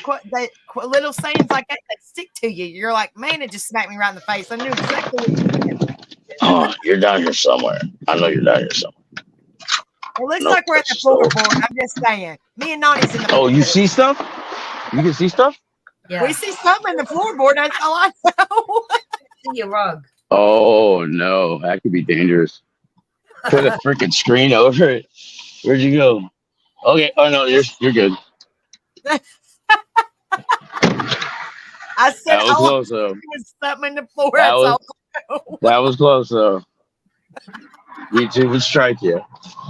little sayings like that stick to you. You're like, man, it just smacked me right in the face. I knew exactly what you meant. Oh, you're down here somewhere. I know you're down here somewhere. It looks like we're at the floorboard. I'm just saying. Me and Nani's in the. Oh, you see stuff? You can see stuff? Yeah. We see something in the floorboard. That's all I know. See your rug. Oh no, that could be dangerous. Put a freaking screen over it. Where'd you go? Okay. Oh no, you're good. I said That was close though. was something in the floor. That was close though. YouTube would strike you.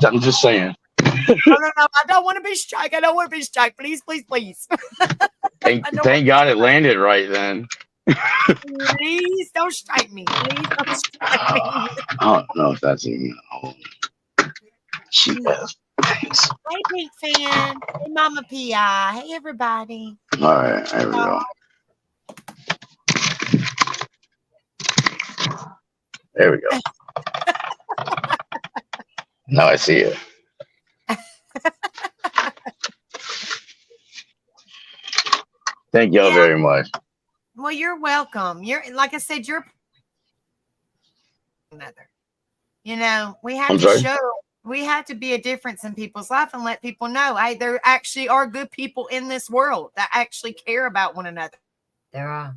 I'm just saying. No. I don't want to be strike. I don't want to be strike. Please. Thank God it landed right then. Please don't strike me. Please don't strike me. I don't know if that's even. She does. Thanks. Hey, Pink Fan. Hey, Mama P.I. Hey, everybody. All right, there we go. There we go. Now I see it. Thank y'all very much. Well, you're welcome. You're like I said, you're another. You know, we have to show. We have to be a difference in people's life and let people know, hey, there actually are good people in this world that actually care about one another. There are.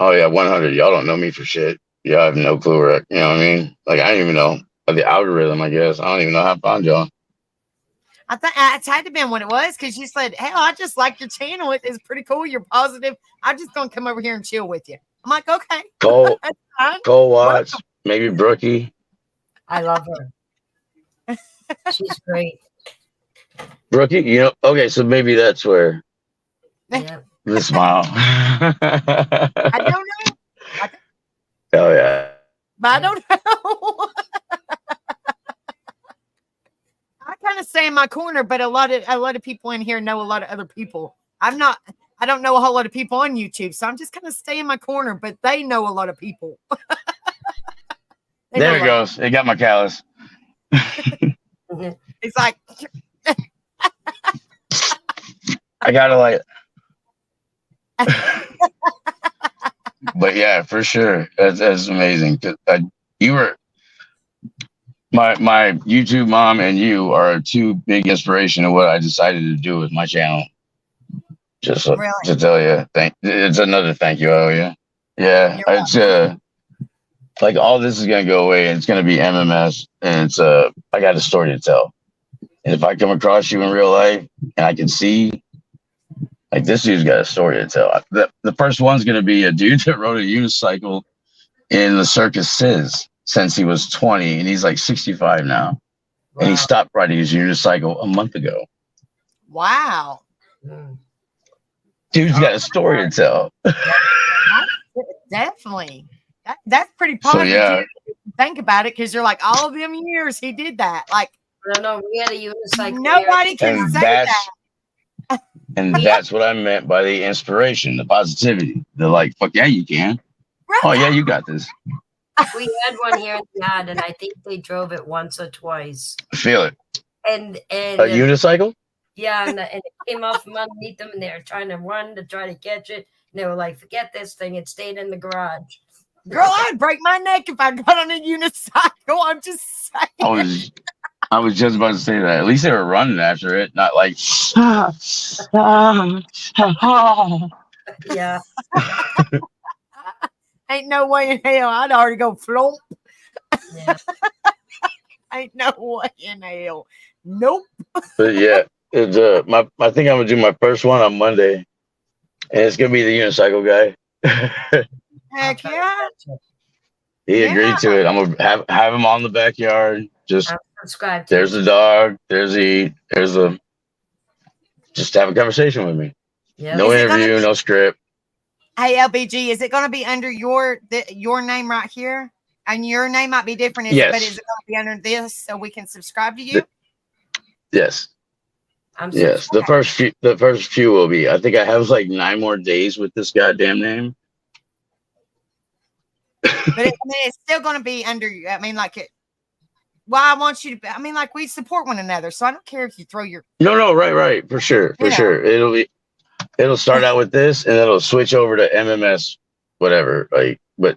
Oh yeah, 100. Y'all don't know me for shit. Y'all have no clue where. You know what I mean? Like I don't even know the algorithm. I guess I don't even know how I found y'all. I think it had to been what it was because you said, "Hell, I just like your channel. It's pretty cool. You're positive. I'm just gonna come over here and chill with you." I'm like, "Okay, Cole, that's fine." Cole Watts, maybe Brookie. I love her. She's great. Brookie, you know. Okay, so maybe that's where Yeah. the smile. I don't know, Oh yeah. but I don't know. I kind of stay in my corner, but a lot of people in here know a lot of other people. I don't know a whole lot of people on YouTube, so I'm just kind of stay in my corner, but they know a lot of people. They know There a it lot. goes. It got my callus. It's like, I gotta like. But yeah, for sure, that's amazing. 'Cause, you were my YouTube mom and you are two big inspiration of what I decided to do with my channel. Just really? to tell you, it's another thank you. Oh yeah, yeah. You're It's like all this is gonna go away and it's gonna be MMS and it's I got a story to tell. And if I come across you in real life and I can see like this dude's got a story to tell. The first one's gonna be a dude that rode a unicycle in the Circus Sizz since he was 20 and he's like 65 now. And he Wow. stopped riding his unicycle a month ago. Wow. Mm. Dude's got a story to tell. Definitely. That's pretty So positive. yeah, too. Think about it, because you're like, all of them years he did that. Like, I don't know. We had a unicycle. nobody can and say that's that. and that's what I meant by the inspiration, the positivity. They're like, fuck yeah, you can. Right. Oh yeah, you got this. We had one here in the yard, and I think they drove it once or twice. I feel it. And A unicycle? yeah, and it came off from underneath them, and they were trying to run to try to catch it. And they were like, "Forget this thing; it stayed in the garage." Girl, I'd break my neck if I got on a unicycle. I'm just saying. I was just about to say that. At least they were running after it, not like Yeah, Ain't no way in hell. I'd already go flump. yeah. Ain't no way in hell. Nope. But yeah, it's I think I'm gonna do my first one on Monday. And it's gonna be the unicycle guy. Heck yeah. He Yeah. agreed to it. I'm gonna have him all in the backyard. Just I'm subscribed. To there's the dog, there's the just have a conversation with me. Yeah. No Is it gonna interview, be- no script. Hey, LBG, is it going to be under your name right here? And your name might be different, Yes. but is it going to be under this so we can subscribe to you? Yes. I'm Yes. The first few will be. I think I have like 9 more days with this goddamn name. But it's still going to be under you. I mean, like it. Well, I want you to. I mean, like we support one another, so I don't care if you throw your. No, right, for sure, Yeah. sure. It'll start out with this, and it'll switch over to MMS, whatever. Like, but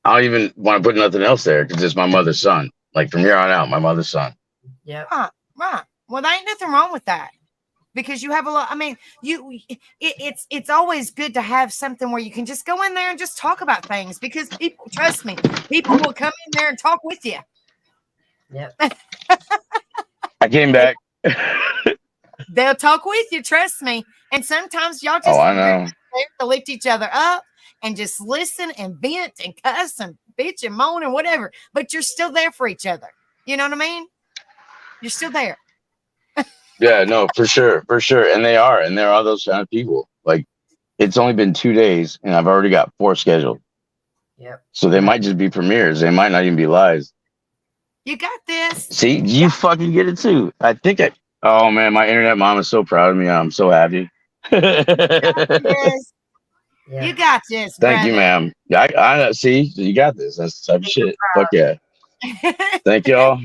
I don't even want to put nothing else there because it's my mother's son. Like from here on out, my mother's son. Yep. Right. Well, there ain't nothing wrong with that because you have a lot. I mean, it's always good to have something where you can just go in there and just talk about things because people, trust me, people will come in there and talk with you. Yep. I came back. They'll talk with you, trust me. And sometimes y'all just Oh, I know. there to lift each other up and just listen and vent and cuss and bitch and moan and whatever. But you're still there for each other. You know what I mean? You're still there. Yeah, no, for sure. And they're all those kind of people. Like, it's only been 2 days, and I've already got 4 scheduled. Yep. So they might just be premieres. They might not even be lives. You got this. See, you fucking get it too. Oh man, my internet mom is so proud of me. I'm so happy. Yes. Yeah. You got this. Thank you, ma'am. I see. You got this. That's the type of shit. Fuck yeah. Thank y'all.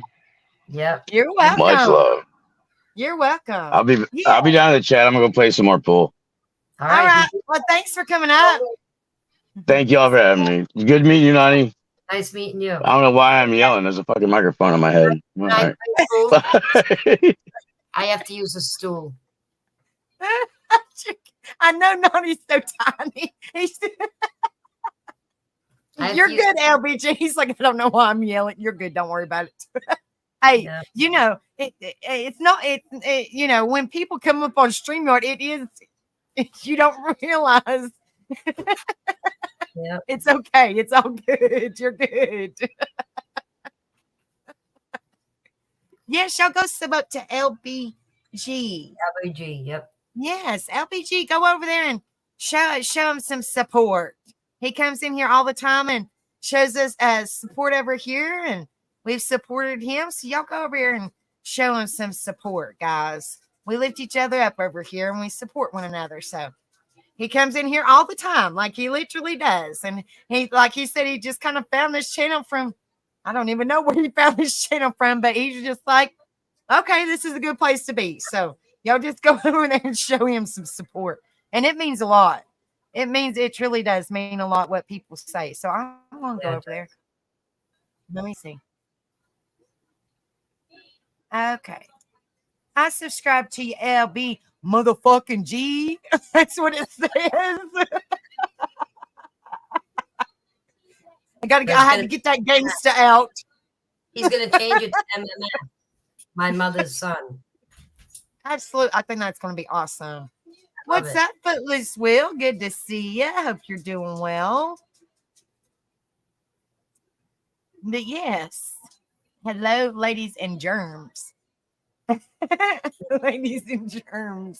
Yep. You're welcome. Much love. You're welcome. I'll be down in the chat. I'm gonna go play some more pool. All All right. right. Well, thanks for coming up. Thank y'all for having me. Good meeting you, Nani. Nice meeting you. I don't know why I'm yelling. There's a fucking microphone on my head. All Nice right. I have to use a stool. I know Nani's so tiny. You're you- good, LBG. He's like, I don't know why I'm yelling. You're good. Don't worry about it. Hey, Yeah. you know, it's not, you know, when people come up on StreamYard, it is, you don't realize Yeah. it's okay. It's all good. You're good. Yes, y'all go sub up to LBG. LBG. Yep. Yes, LBG, go over there and show him some support. He comes in here all the time and shows us support over here, and we've supported him. So y'all go over here and show him some support, guys. We lift each other up over here and we support one another. So he comes in here all the time, like he literally does. And he, like he said, he just kind of found this channel from, I don't even know where he found this channel from, but he's just like, okay, this is a good place to be. So y'all just go over there and show him some support. And it means a lot. It truly does mean a lot what people say. So I'm going to go over there. Let me see. Okay. I subscribe to you, LB motherfucking G. That's what it says. I had to get that gangsta out. He's gonna change it to MMA. My mother's son. Absolutely. I think that's going to be awesome. What's up, Footloose Will? Good to see you. Hope you're doing well. But yes. Hello, ladies and germs. Ladies and germs.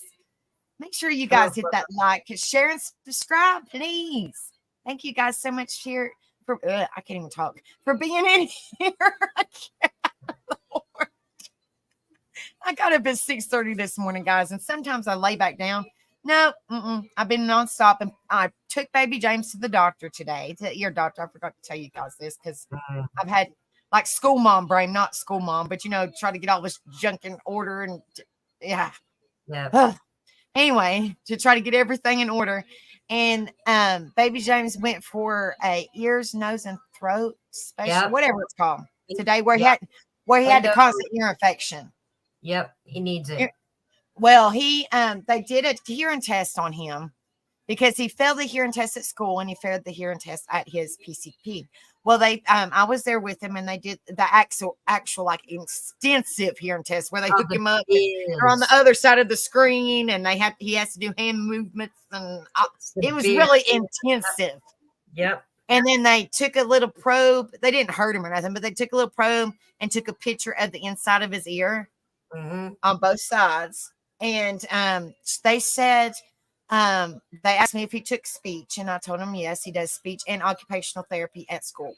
Make sure you guys hit that like, share, and subscribe, please. Thank you guys so much here for I can't even talk for being in here. I got up at 6:30 this morning, guys, and sometimes I lay back down. No, I've been nonstop, and I took baby James to the doctor today, to ear doctor. I forgot to tell you guys this because I've had like school mom brain, not school mom, but you know, try to get all this junk in order and yeah. Anyway, to try to get everything in order. And baby James went for a ears, nose, and throat special, whatever it's called today, where he had a constant ear infection. Yep, he needs it. Well, they did a hearing test on him because he failed the hearing test at school and he failed the hearing test at his PCP. Well, I was there with him and they did the actual like extensive hearing test where they hook him up. They're on the other side of the screen and he has to do hand movements and it was really intensive. Yep. And then they took a little probe. They didn't hurt him or nothing, but they took a little probe and took a picture of the inside of his ear on both sides. And they said, they asked me if he took speech, and I told him yes, he does speech and occupational therapy at school.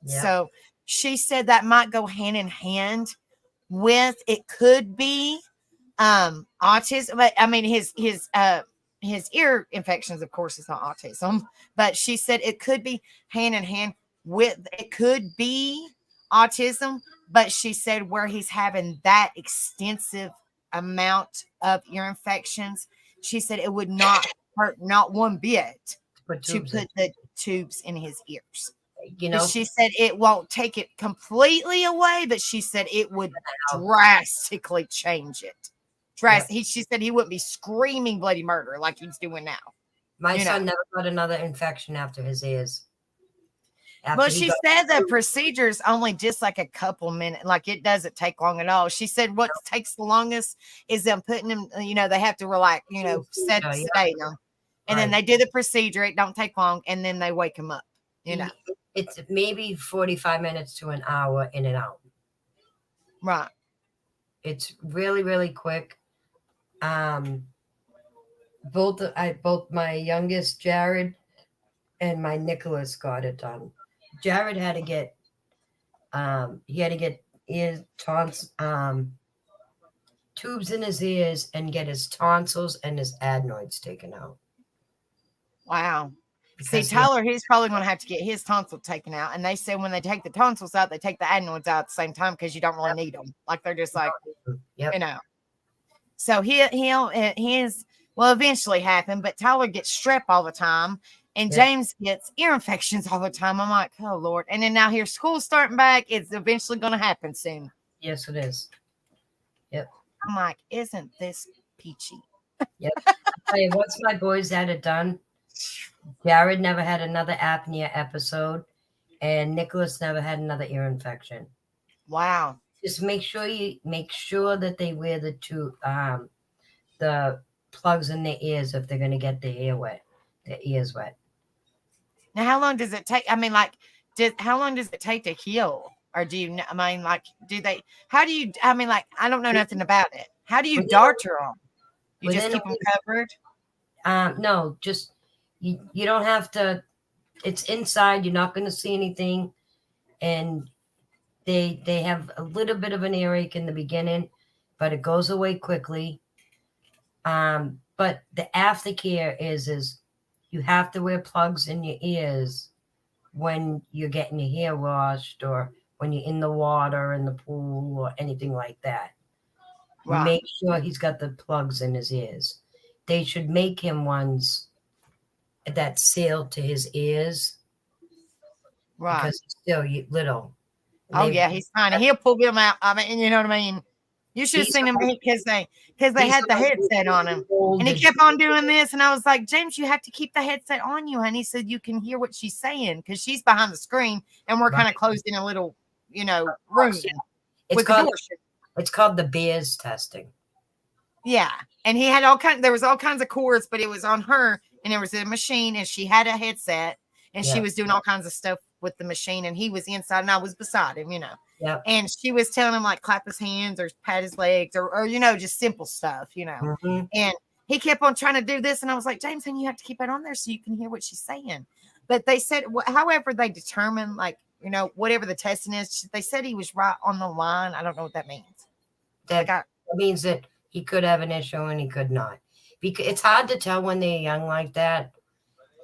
Yeah. So she said that might go hand in hand with, it could be autism, but I mean his ear infections, of course, is not autism, but she said it could be hand in hand with, it could be autism, but she said where he's having that extensive amount of ear infections, she said it would not hurt not one bit to put the tubes in his ears. You know, she said it won't take it completely away, but she said it would drastically change it. She said he wouldn't be screaming bloody murder like he's doing now. My son never got another infection after his ears. Well, she said the procedure is only just like a couple minutes, like it doesn't take long at all. She said what takes the longest is them putting them, you know, they have to relax, you know, sedate them. And then they do the procedure. It don't take long. And then they wake him up, you know. It's maybe 45 minutes to an hour in and out. Right. It's really, really quick. Both my youngest Jared and my Nicholas got it done. Jared had to get ear tubes in his ears and get his tonsils and his adenoids taken out. Wow. See, Tyler, he's probably going to have to get his tonsil taken out. And they say when they take the tonsils out, they take the adenoids out at the same time because you don't really need them. Like they're just like, you know. So he'll eventually happen, but Tyler gets strep all the time. And James gets ear infections all the time. I'm like, oh, Lord. And then now here, school's starting back. It's eventually going to happen soon. Yes, it is. Yep. I'm like, isn't this peachy? Yep. tell you, once my boys had it done, Jared never had another apnea episode, and Nicholas never had another ear infection. Wow. Just make sure that they wear the plugs in their ears if they're gonna get their ears wet. Now, how long does it take? I mean, like, how long does it take to heal? Or do you, I mean, like, how do you, I mean, like, I don't know nothing about it. How do you darter them? You just keep them covered? No, just, you don't have to, it's inside. You're not going to see anything. And they have a little bit of an earache in the beginning, but it goes away quickly. But the aftercare is you have to wear plugs in your ears when you're getting your hair washed or when you're in the water, in the pool, or anything like that. Right. Make sure he's got the plugs in his ears. They should make him ones that seal to his ears. Right. Because he's still little. Oh, yeah, he's tiny. He'll pull them out. I mean, you know what I mean? You should have seen him because they had the headset on him. And he kept on doing this. And I was like, James, you have to keep the headset on you. And he said, you can hear what she's saying because she's behind the screen and we're kind of closed in a little, room. It's called the Bears testing. Yeah. And he had there was all kinds of cords, but it was on her and there was a machine and she had a headset and she was doing all kinds of stuff with the machine and he was inside and I was beside him, Yep. And she was telling him like clap his hands or pat his legs or just simple stuff, Mm-hmm. And he kept on trying to do this. And I was like, James, honey, you have to keep it on there so you can hear what she's saying. But they said, however they determine, like, whatever the testing is, they said he was right on the line. I don't know what that means. That means that he could have an issue and he could not. Because it's hard to tell when they're young like that.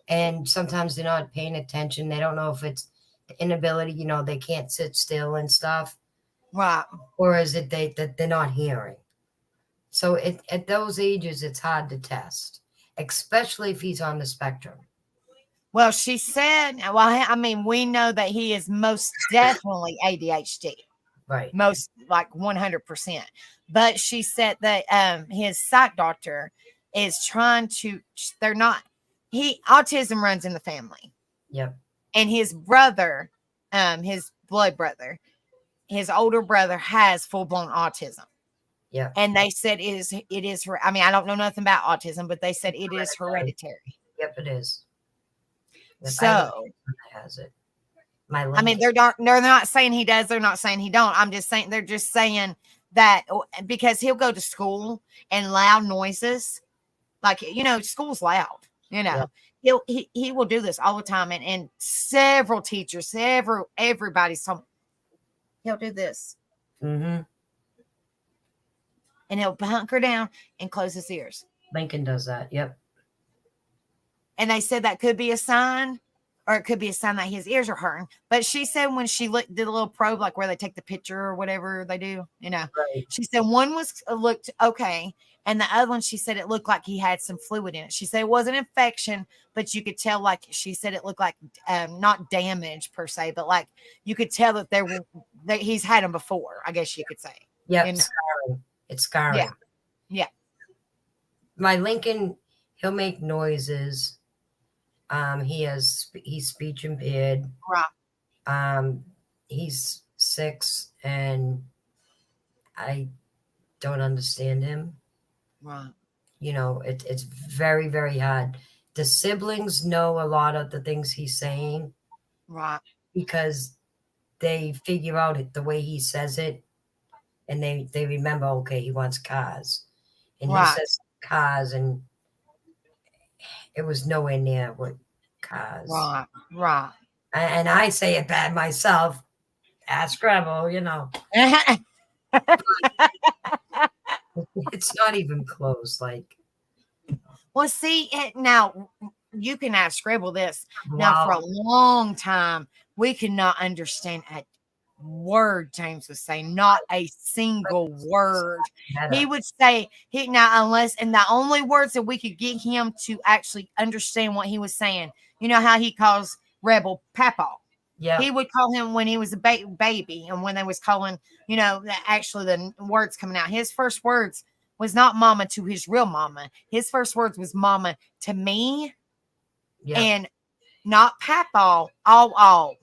And sometimes they're not paying attention. They don't know if it's the inability, they can't sit still and stuff. Right. Or is it that they're not hearing? So at those ages, it's hard to test, especially if he's on the spectrum. Well, she said, I mean, we know that he is most definitely ADHD. Right. Most, like 100%. But she said that his psych doctor is trying to, autism runs in the family. Yep. And his brother, his blood brother, his older brother has full-blown autism. Yeah. And they said it is I mean, I don't know nothing about autism, but they said it is hereditary. Yep, it is. Yep, So has it. I mean, they're not saying he does, they're not saying he don't. I'm just saying they're just saying that because he'll go to school and loud noises, like school's loud, Yeah. He will do this all the time. And several teachers, everybody's told me he'll do this. Mm-hmm. And he'll hunker down and close his ears. Lincoln does that. Yep. And they said that could be a sign, or it could be a sign that his ears are hurting. But she said when she did a little probe, like where they take the picture or whatever they do, Right. She said one looked okay. And the other one, she said it looked like he had some fluid in it. She said it wasn't infection, but you could tell, like she said, it looked like not damage per se, but like you could tell that he's had them before, I guess you could say. Yep. Scarring. It's scarring. Yeah. My Lincoln, he'll make noises. He's speech impaired. Right. He's 6 and I don't understand him. Right. It's very, very hard. The siblings know a lot of the things he's saying. Right. Because they figure out the way he says it. And they remember, okay, he wants cars. And Right. he says cars, and it was nowhere near what cars. Right. Right. And I say it bad myself. Ask Rebel, It's not even close. Like, Well, see, now you can ask Scribble this. wow. Now, for a long time, we could not understand a word James was saying, not a single word. He would say, and the only words that we could get him to actually understand what he was saying, how he calls Rebel Papa. Yeah. He would call him when he was a baby, and when they was calling, actually the words coming out. His first words was not mama to his real mama. His first words was mama to me, Yep. and not papaw, all.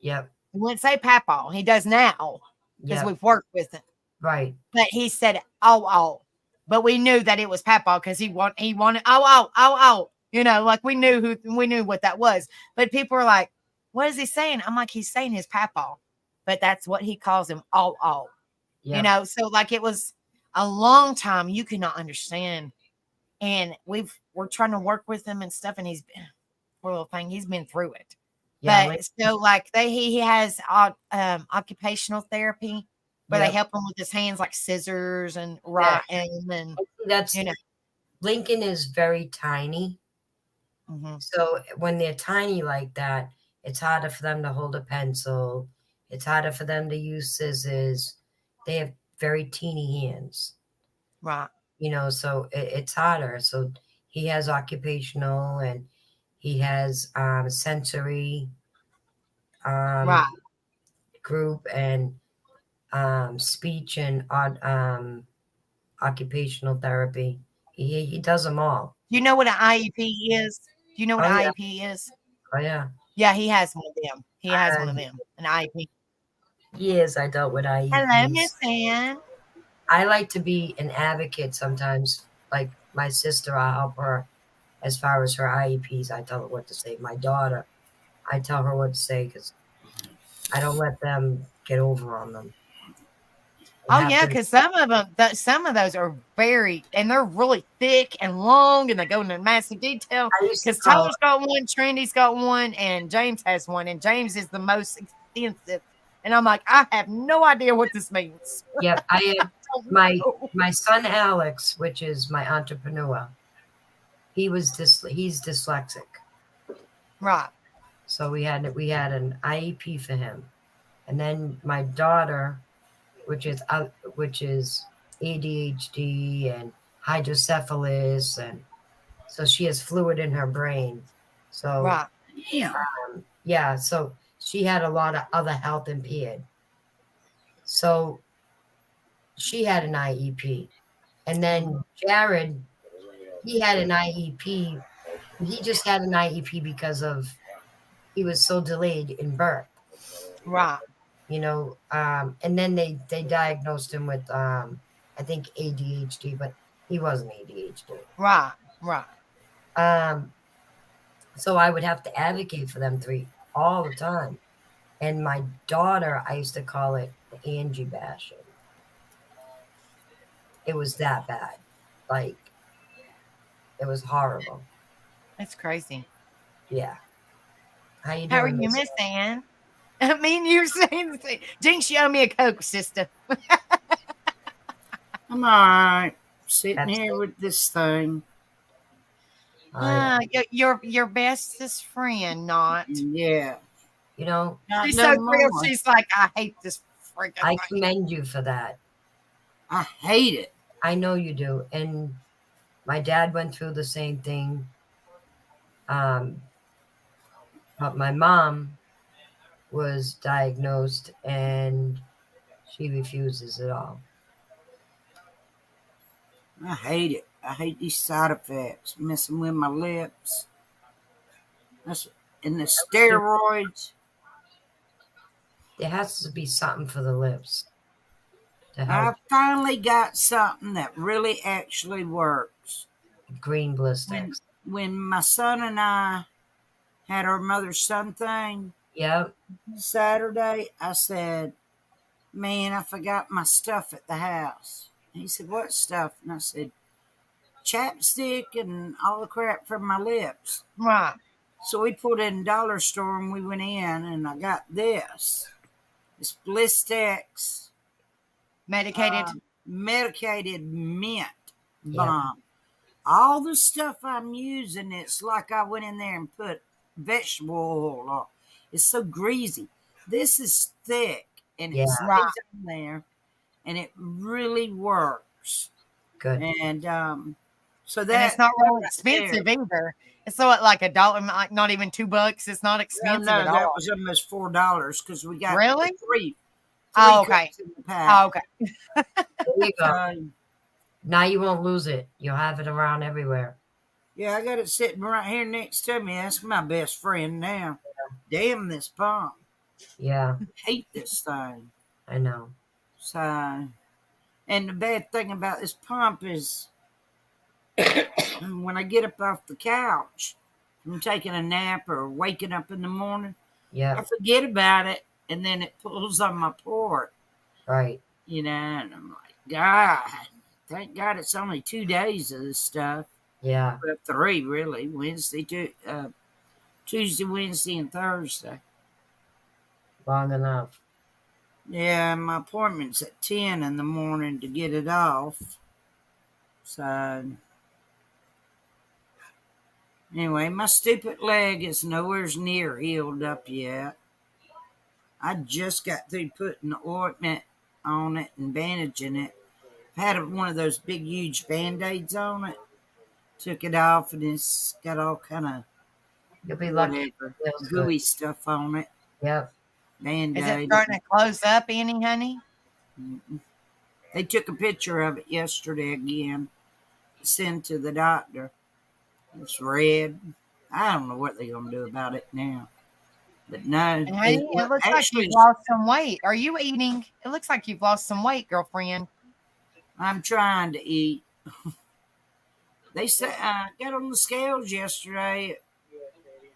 Yep. He wouldn't say papaw. He does now because Yep. we've worked with him. Right. But he said all. But we knew that it was papaw because he wanted all. You know, like we knew what that was. But people were like, what is he saying? I'm like, he's saying his papaw. But that's what he calls him, all. Yep. You know, so like it was a long time you could not understand. And we're trying to work with him and stuff, and he's been, poor little thing, he's been through it. Yeah. But so like he has occupational therapy where they Yep. help him with his hands, like scissors and Yeah. writing and That's you know. Lincoln is very tiny. Mhm. So when they're tiny like that, it's harder for them to hold a pencil. It's harder for them to use scissors. They have very teeny hands, Right. you know, so it's harder. So he has occupational and he has sensory Right. group and speech and occupational therapy. He does them all. You know what an IEP is? Do you know what Oh, an yeah. IEP is? Oh yeah. Yeah, he has one of them. He has one of them. An IEP. Years I dealt with IEPs. Hello, Miss Ann. I like to be an advocate sometimes. Like my sister, I help her as far as her IEPs. I tell her what to say. My daughter, I tell her what to say because I don't let them get over on them. It Oh yeah, happens- because some of those are very, and they're really thick and long, and they go into massive detail. I used to Because call Tyler's got one, Trendy's got one, and James has one, and James is the most extensive. And I'm like, I have no idea what this means. yeah, I had Don't my know. my son Alex, which is my entrepreneur. He's dyslexic, Right. so we had an IEP for him, and then my daughter, which is ADHD and hydrocephalus, and so she has fluid in her brain. So Right. yeah, so she had a lot of other health impaired. So she had an IEP. And then Jared, he had an IEP. He just had an IEP because of he was so delayed in birth, Right. you know. And then they diagnosed him with I think ADHD, but he wasn't ADHD. Right. Right. So I would have to advocate for them three all the time. And my daughter, I used to call it the Angie bashing. It was that bad. Like, it was horrible. That's crazy. Yeah. How you doing? How are you, Miss Ann? I mean, you're saying the same. Jinx, you owe me a Coke, sister. I'm all right. Sitting That's here it. with this thing. Your bestest friend, not. Yeah. You know, Not She's no so thrilled. more. She's like, I hate this freaking I thing. commend you for that. I hate it. I know you do. And my dad went through the same thing. But my mom was diagnosed and she refuses it all. I hate it. I hate these side effects. Messing with my lips. And the steroids. There has to be something for the lips to I help finally got something that really actually works. green blisters. When my son and I had our mother-son thing Yep. Saturday, I said, man, I forgot my stuff at the house. And he said, what stuff? And I said, chapstick and all the crap from my lips. Right. So we put it in dollar store and we went in and I got this. It's Blistex Medicated. medicated mint Yeah. balm. All the stuff I'm using, it's like I went in there and put vegetable oil on. It's so greasy. This is thick and it Yeah. stays Right. on there and it really works. Good. And so that And it's not real right expensive there. either. It's so like $1, like not even $2. It's not No, expensive no, at that all. was almost $4 because we got Really? three Oh, okay. cups in the pack. Oh, okay. There you go. Now you won't lose it. You'll have it around everywhere. Yeah, I got it sitting right here next to me. That's my best friend now. Damn this pump. Yeah, Hate this thing. I know. So, and the bad thing about this pump is when I get up off the couch from taking a nap or waking up in the morning, I Yeah, forget about it, and then it pulls on my port, right. you know, and I'm like, God, thank God it's only 2 days of this stuff. Yeah, Well, 3 really. Tuesday, Wednesday, and Thursday. long enough. Yeah, my appointment's at 10 in the morning to get it off. So, anyway, my stupid leg is nowhere near healed up yet. I just got through putting the ointment on it and bandaging it. I had one of those big, huge band-aids on it. Took it off, and it's got all kind of You'll be lucky. whatever Feels good. gooey stuff on it. Yep. Band-aid. Is it starting to close up, Annie, honey? Mm-mm. They took a picture of it yesterday again, sent to the doctor. It's red. I don't know what they're going to do about it now. But no, And honey, it looks like actually, you've lost some weight. Are you eating? It looks like you've lost some weight, girlfriend. I'm trying to eat. They said I got on the scales yesterday.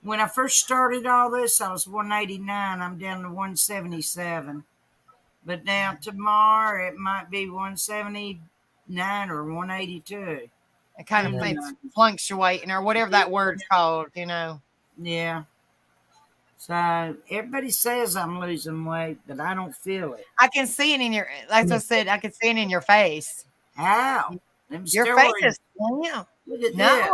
When I first started all this, I was 189. I'm down to 177. But now tomorrow it might be 179 or 182. It kind of Yeah. it's fluctuating or whatever that word's called, you know. Yeah. So everybody says I'm losing weight, but I don't feel it. I can see it in your, like I said, I can see it in your face. How? Them Your steroids. face is slim. Look at No,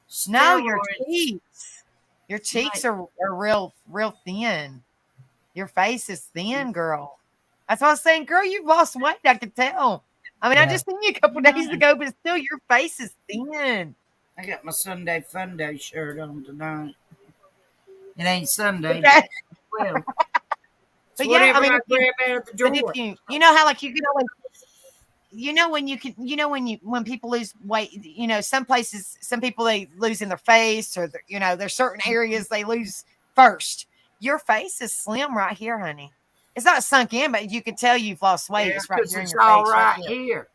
this. no, your Steroids. cheeks. Your cheeks are real thin. Your face is thin, girl. That's what I was saying, girl. You've lost weight. I can tell. I mean, I Yeah. just seen you a couple days ago, but still, your face is thin. I got my Sunday Fun Day shirt on tonight. It ain't Sunday, Okay. but well. But It's yeah, I whatever mean, I if you- grab out of the but drawer. if you know how like you can always, when people lose weight, some places, some people they lose in their face or there's certain areas they lose first. Your face is slim right here, honey. It's not sunk in, but you can tell you've lost weight. Yeah, It's right 'cause here in it's your all face. right here. here.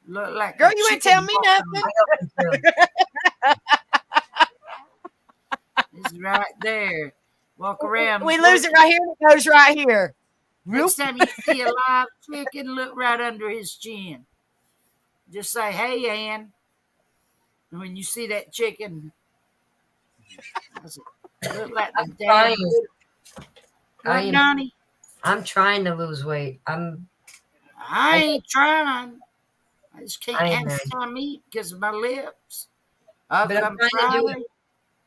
Look like Girl, a you ain't chicken tell me walking nothing. It's right there. Walk around. We lose it right here, and it goes right here. Next time you see a live chicken, look right under his chin. Just say, "Hey, Ann." And when you see that chicken, look like the damn. Trying. I What, am- Donnie? I'm trying to lose weight. I ain't trying. I just can't I have know. time to eat because of my lips. I'll But I'm come trying to do Friday,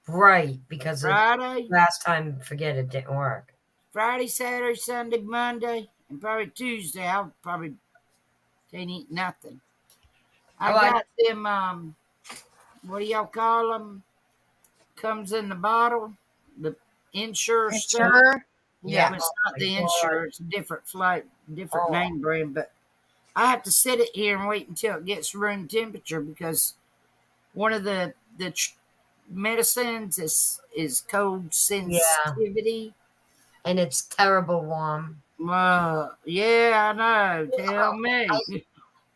right because Friday, last time, forget it didn't work. Friday, Saturday, Sunday, Monday, and probably Tuesday. I'll probably can't eat nothing. I Oh, I- got them. What do y'all call them? Comes in the bottle. The Ensure stuff. Sure. Yeah. Well, it's not the Oh my Ensure. It's a different flight, different Oh. name brand. But I have to sit it here and wait until it gets room temperature because one of the medicines is cold sensitivity. And it's terrible warm. Yeah, I know. Tell me.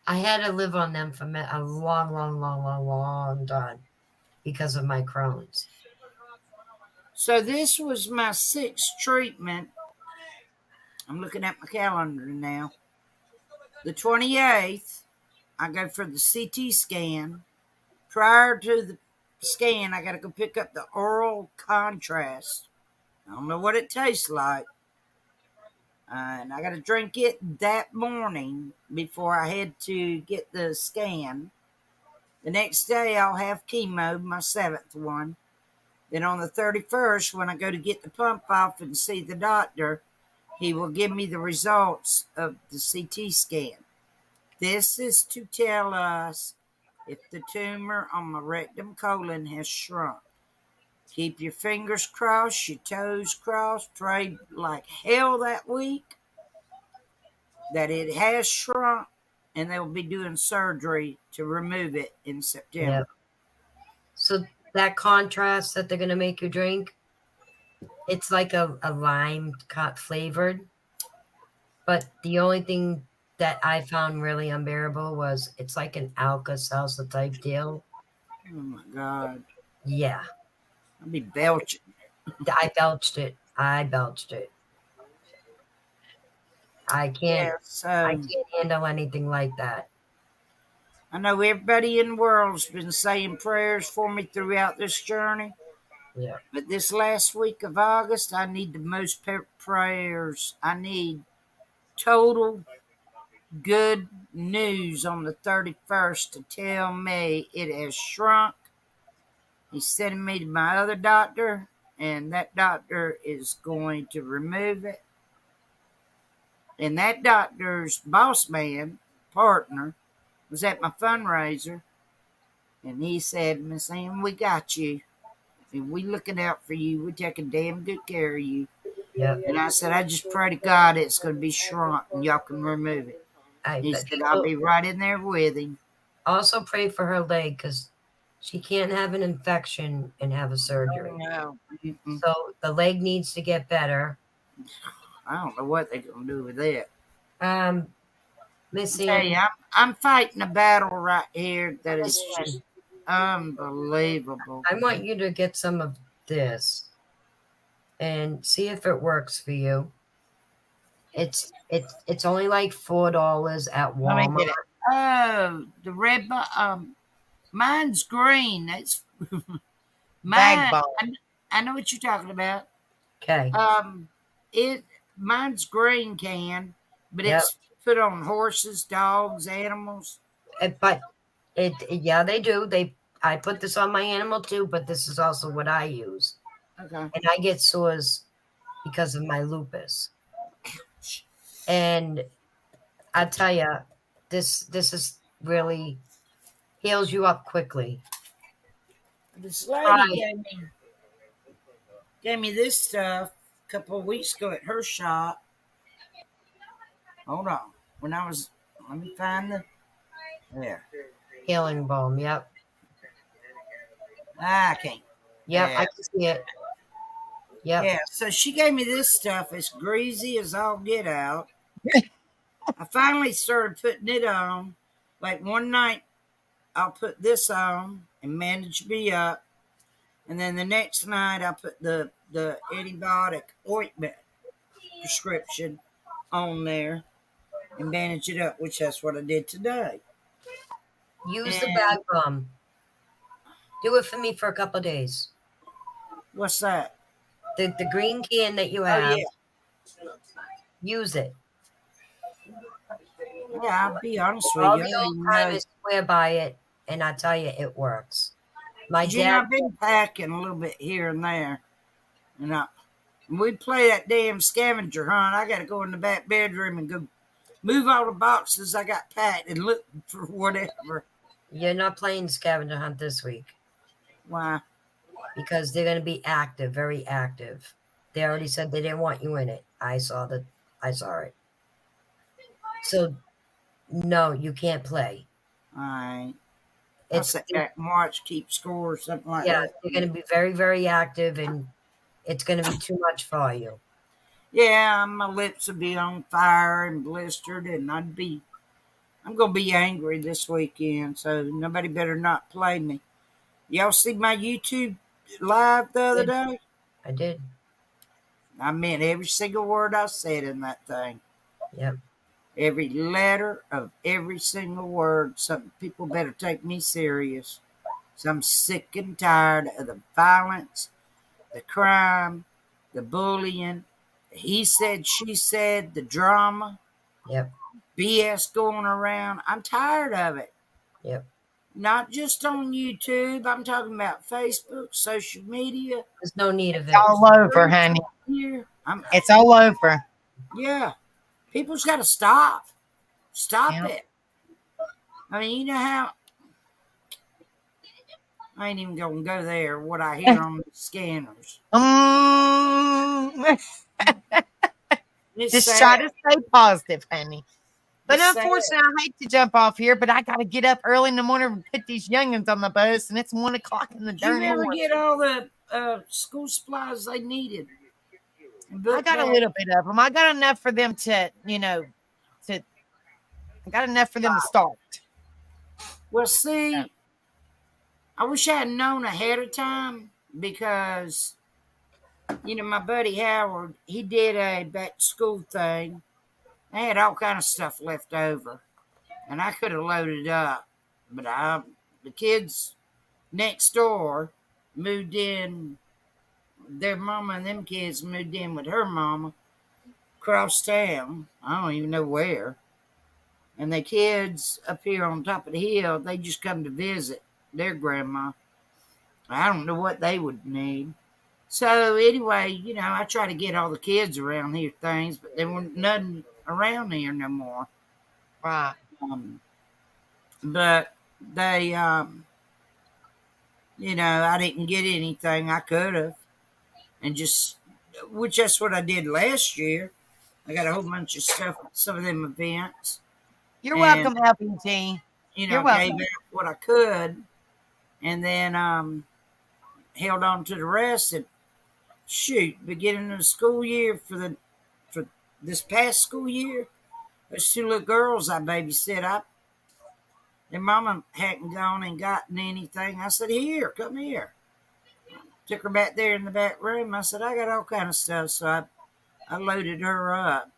I had to live on them for a long time because of my Crohn's. So this was my 6th treatment. I'm looking at my calendar now. The 28th, I go for the CT scan. Prior to the scan, I got to go pick up the oral contrast. I don't know what it tastes like. And I got to drink it that morning before I head to get the scan. The next day, I'll have chemo, my 7th one. Then on the 31st, when I go to get the pump off and see the doctor, he will give me the results of the CT scan. This is to tell us if the tumor on my rectum colon has shrunk. Keep your fingers crossed, your toes crossed, pray like hell that week that it has shrunk and they'll be doing surgery to remove it in September. Yep. So that contrast that they're gonna make you drink, it's like a lime cut flavored. But the only thing that I found really unbearable was it's like an Alka-Seltzer type deal. Oh my God. Yeah, I'll be belching. I belched it. I can't. Yeah, so I can't handle anything like that. I know everybody in the world's been saying prayers for me throughout this journey. Yeah. But this last week of August, I need the most prayers. I need total good news on the 31st to tell me it has shrunk. He's sending me to my other doctor, and that doctor is going to remove it. And that doctor's boss man, partner, was at my fundraiser, and he said, Miss Ann, we got you. And we looking out for you. We're taking damn good care of you. Yep. And I said, I just pray to God it's going to be shrunk and y'all can remove it. He said, I'll be right in there with him. Also pray for her leg because she can't have an infection and have a surgery. No. So the leg needs to get better. I don't know what they're going to do with that. Miss Hey, Ann, I'm fighting a battle right here that is just unbelievable. I want you to get some of this and see if it works for you. It's only like $4 at Let me Walmart. get it. Oh, the red, mine's green. That's Bag mine. ball. I know what you're talking about. Okay. Mine's green can, but Yep. it's put on horses, dogs, animals. But yeah, they do. I put this on my animal too, but this is also what I use. Okay. And I get sores because of my lupus. And I tell you, this is really heals you up quickly. This Right. lady gave me this stuff a couple of weeks ago at her shop. Hold on. Let me find there. Healing balm. Yep. I can't. Yep. Yeah. I can see it. Yep. Yeah, so she gave me this stuff. It's greasy as all get out. I finally started putting it on. Like one night, I'll put this on and manage me up. And then the next night, I'll put the antibiotic ointment prescription on there and bandage it up, which that's what I did today. Use the bag balm. Do it for me for a couple of days. What's that? The green can that you Oh, have. yeah. Use it. Yeah, I'll be honest with All you. the I old don't know. timers swear by it, and I tell you, it works. My You know, dad. I've been packing a little bit here and there. And we play that damn scavenger hunt. I got to go in the back bedroom and go move all the boxes I got packed and look for whatever. You're not playing scavenger hunt this week Why? because they're going to be active, very active. They already said they didn't want you in it. I saw it. So, no, you can't play. All right. I'll It's sit back and watch, keep score, or something like yeah, that. they're going to be very, very active, and it's going to be too much for you. Yeah, my lips would be on fire and blistered, and I'm going to be angry this weekend, so nobody better not play me. Y'all see my YouTube live the other day? I did. I meant every single word I said in that thing. Yep. Every letter of every single word. Some people better take me serious. So I'm sick and tired of the violence, the crime, the bullying, the he said, she said, the drama, Yep. BS going around. I'm tired of it. Yep. Not just on YouTube. I'm talking about Facebook, social media. There's no need of it. It's all over, honey. Here, It's all over. yeah. People's got to stop. Stop Yeah. it. I mean, you know how I ain't even gonna go there. What I hear on the scanners. It's Just sad. try to stay positive, honey. But It's sad. unfortunately, I hate to jump off here, but I got to get up early in the morning and put these youngins on the bus, and it's 1 o'clock in the Did you darn ever morning. get all the school supplies they needed? I got a little bit of them. I got enough for them to, I got enough for them to start. Well, see, I wish I had known ahead of time because, my buddy Howard, he did a back to school thing. They had all kind of stuff left over, and I could have loaded up, but the kids next door moved in. Their mama and them kids moved in with her mama across town. I don't even know where. And the kids up here on top of the hill, they just come to visit their grandma. I don't know what they would need. So anyway, I try to get all the kids around here things, but there weren't nothing around here no more. Right. But they, I didn't get anything I could have. And which that's what I did last year. I got a whole bunch of stuff at some of them events. You're welcome, LPG. You're welcome. Gave out what I could, and then held on to the rest. And beginning of the school year for this past school year, there's 2 little girls I babysit. Their mama hadn't gone and gotten anything. I said, "Here, come here." Took her back there in the back room. I said, "I got all kind of stuff," so I loaded her up,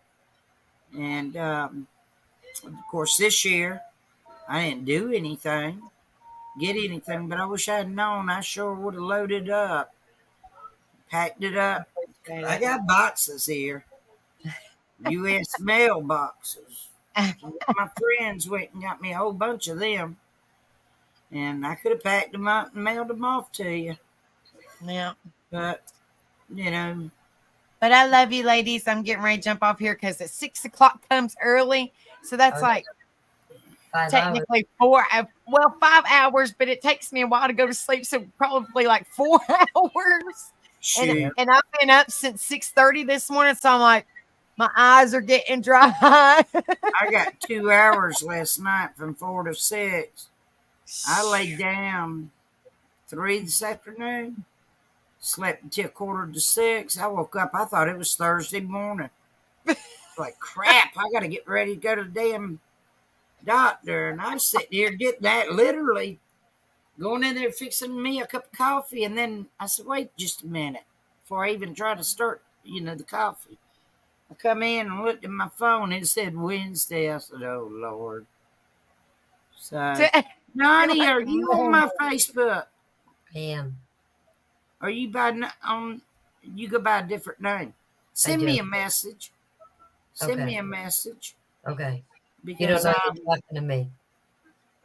and of course, this year, I didn't do anything, get anything, but I wish I had known. I sure would have loaded up, packed it up. I got boxes here, U.S. mail boxes. My friends went and got me a whole bunch of them, and I could have packed them up and mailed them off to you. Yeah. But, But I love you, ladies. I'm getting ready to jump off here because at 6 o'clock comes early. So that's like 5 technically 5 hours, but it takes me a while to go to sleep. So probably like 4 hours. shoot. And I've been up since 6:30 this morning. So I'm like, my eyes are getting dry. I got 2 hours last night from 4 to 6. I laid down 3 this afternoon, slept until 5:45. I woke up. I thought it was Thursday morning. Like, crap, I got to get ready to go to the damn doctor. And I'm sitting here getting that, literally going in there fixing me a cup of coffee. And then I said, wait just a minute before I even try to start, the coffee. I come in and looked at my phone. It said Wednesday. I said, oh, Lord. So, Johnny, are you on my Facebook? I am. Are you you go by a different name? Send me a message. Send me a message. Okay. Because you don't know you're talking to me.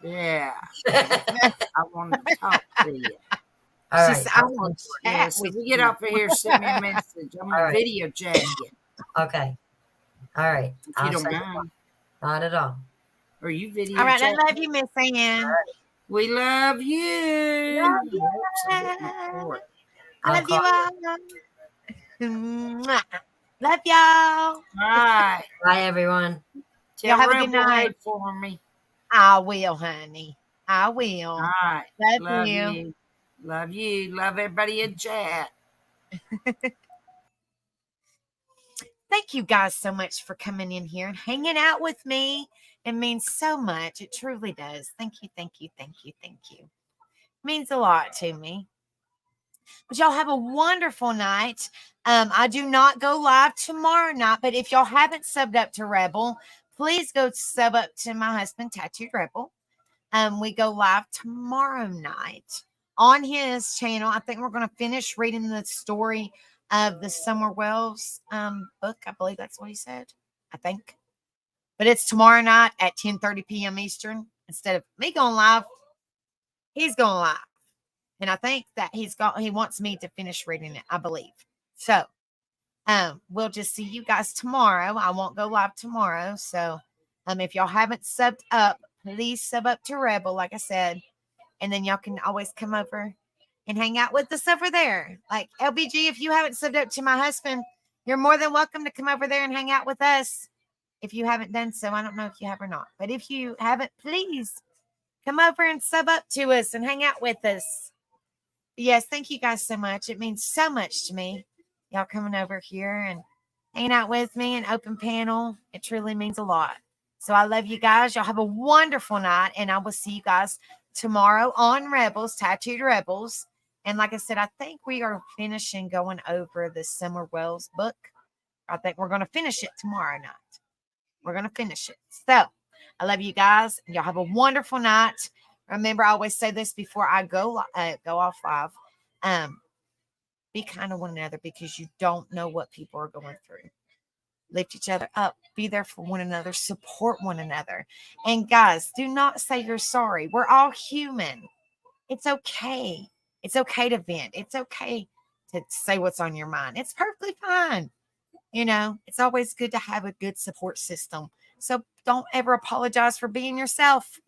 Yeah. I want to talk to you. All right. I want to Yeah, so we get off of here, send me a message. I'm going to video chat you. Okay. All right. If you don't mind. Not at all. Or you video All right. chat. I love you, Miss Ann. We love you. Love you. I love you all. Mwah. Love y'all. All right. Bye, everyone. Tell have a good Rebel night. hey for me. I will, honey. I will. All right. Love you. Love you. Love everybody in chat. Thank you guys so much for coming in here and hanging out with me. It means so much. It truly does. Thank you, thank you, thank you, thank you. It means a lot to me. But y'all have a wonderful night. I do not go live tomorrow night, but if y'all haven't subbed up to Rebel, please go sub up to my husband, Tattooed Rebel. We go live tomorrow night on his channel. I think we're going to finish reading the story of the Summer Wells book. I believe that's what he said. I think. But it's tomorrow night at 10:30 p.m. Eastern. Instead of me going live, he's going live. And I think that he wants me to finish reading it, I believe. So we'll just see you guys tomorrow. I won't go live tomorrow. So if y'all haven't subbed up, please sub up to Rebel, like I said. And then y'all can always come over and hang out with us over there. Like LBG, if you haven't subbed up to my husband, you're more than welcome to come over there and hang out with us. If you haven't done so, I don't know if you have or not, but if you haven't, please come over and sub up to us and hang out with us. Yes, thank you guys so much. It means so much to me. Y'all coming over here and hanging out with me and open panel. It truly means a lot. So I love you guys. Y'all have a wonderful night, and I will see you guys tomorrow on Rebels, Tattooed Rebels. And like I said, I think we are finishing going over the Summer Wells book. I think we're going to finish it tomorrow night. We're going to finish it. So I love you guys. Y'all have a wonderful night. Remember, I always say this before I go off live. Be kind to one another because you don't know what people are going through. Lift each other up. Be there for one another. Support one another. And guys, do not say you're sorry. We're all human. It's okay. It's okay to vent. It's okay to say what's on your mind. It's perfectly fine. It's always good to have a good support system. So don't ever apologize for being yourself.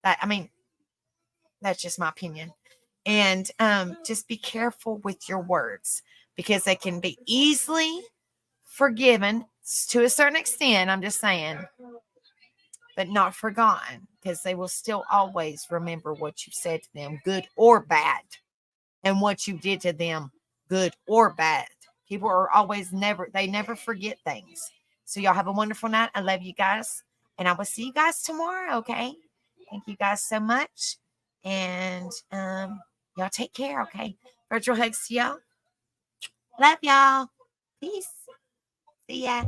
That's just my opinion. And just be careful with your words because they can be easily forgiven to a certain extent. I'm just saying, but not forgotten because they will still always remember what you said to them, good or bad, and what you did to them, good or bad. People are always they never forget things. So y'all have a wonderful night. I love you guys. And I will see you guys tomorrow, okay? Thank you guys so much. And y'all take care, okay? Virtual hugs to y'all. Love y'all. Peace. See ya.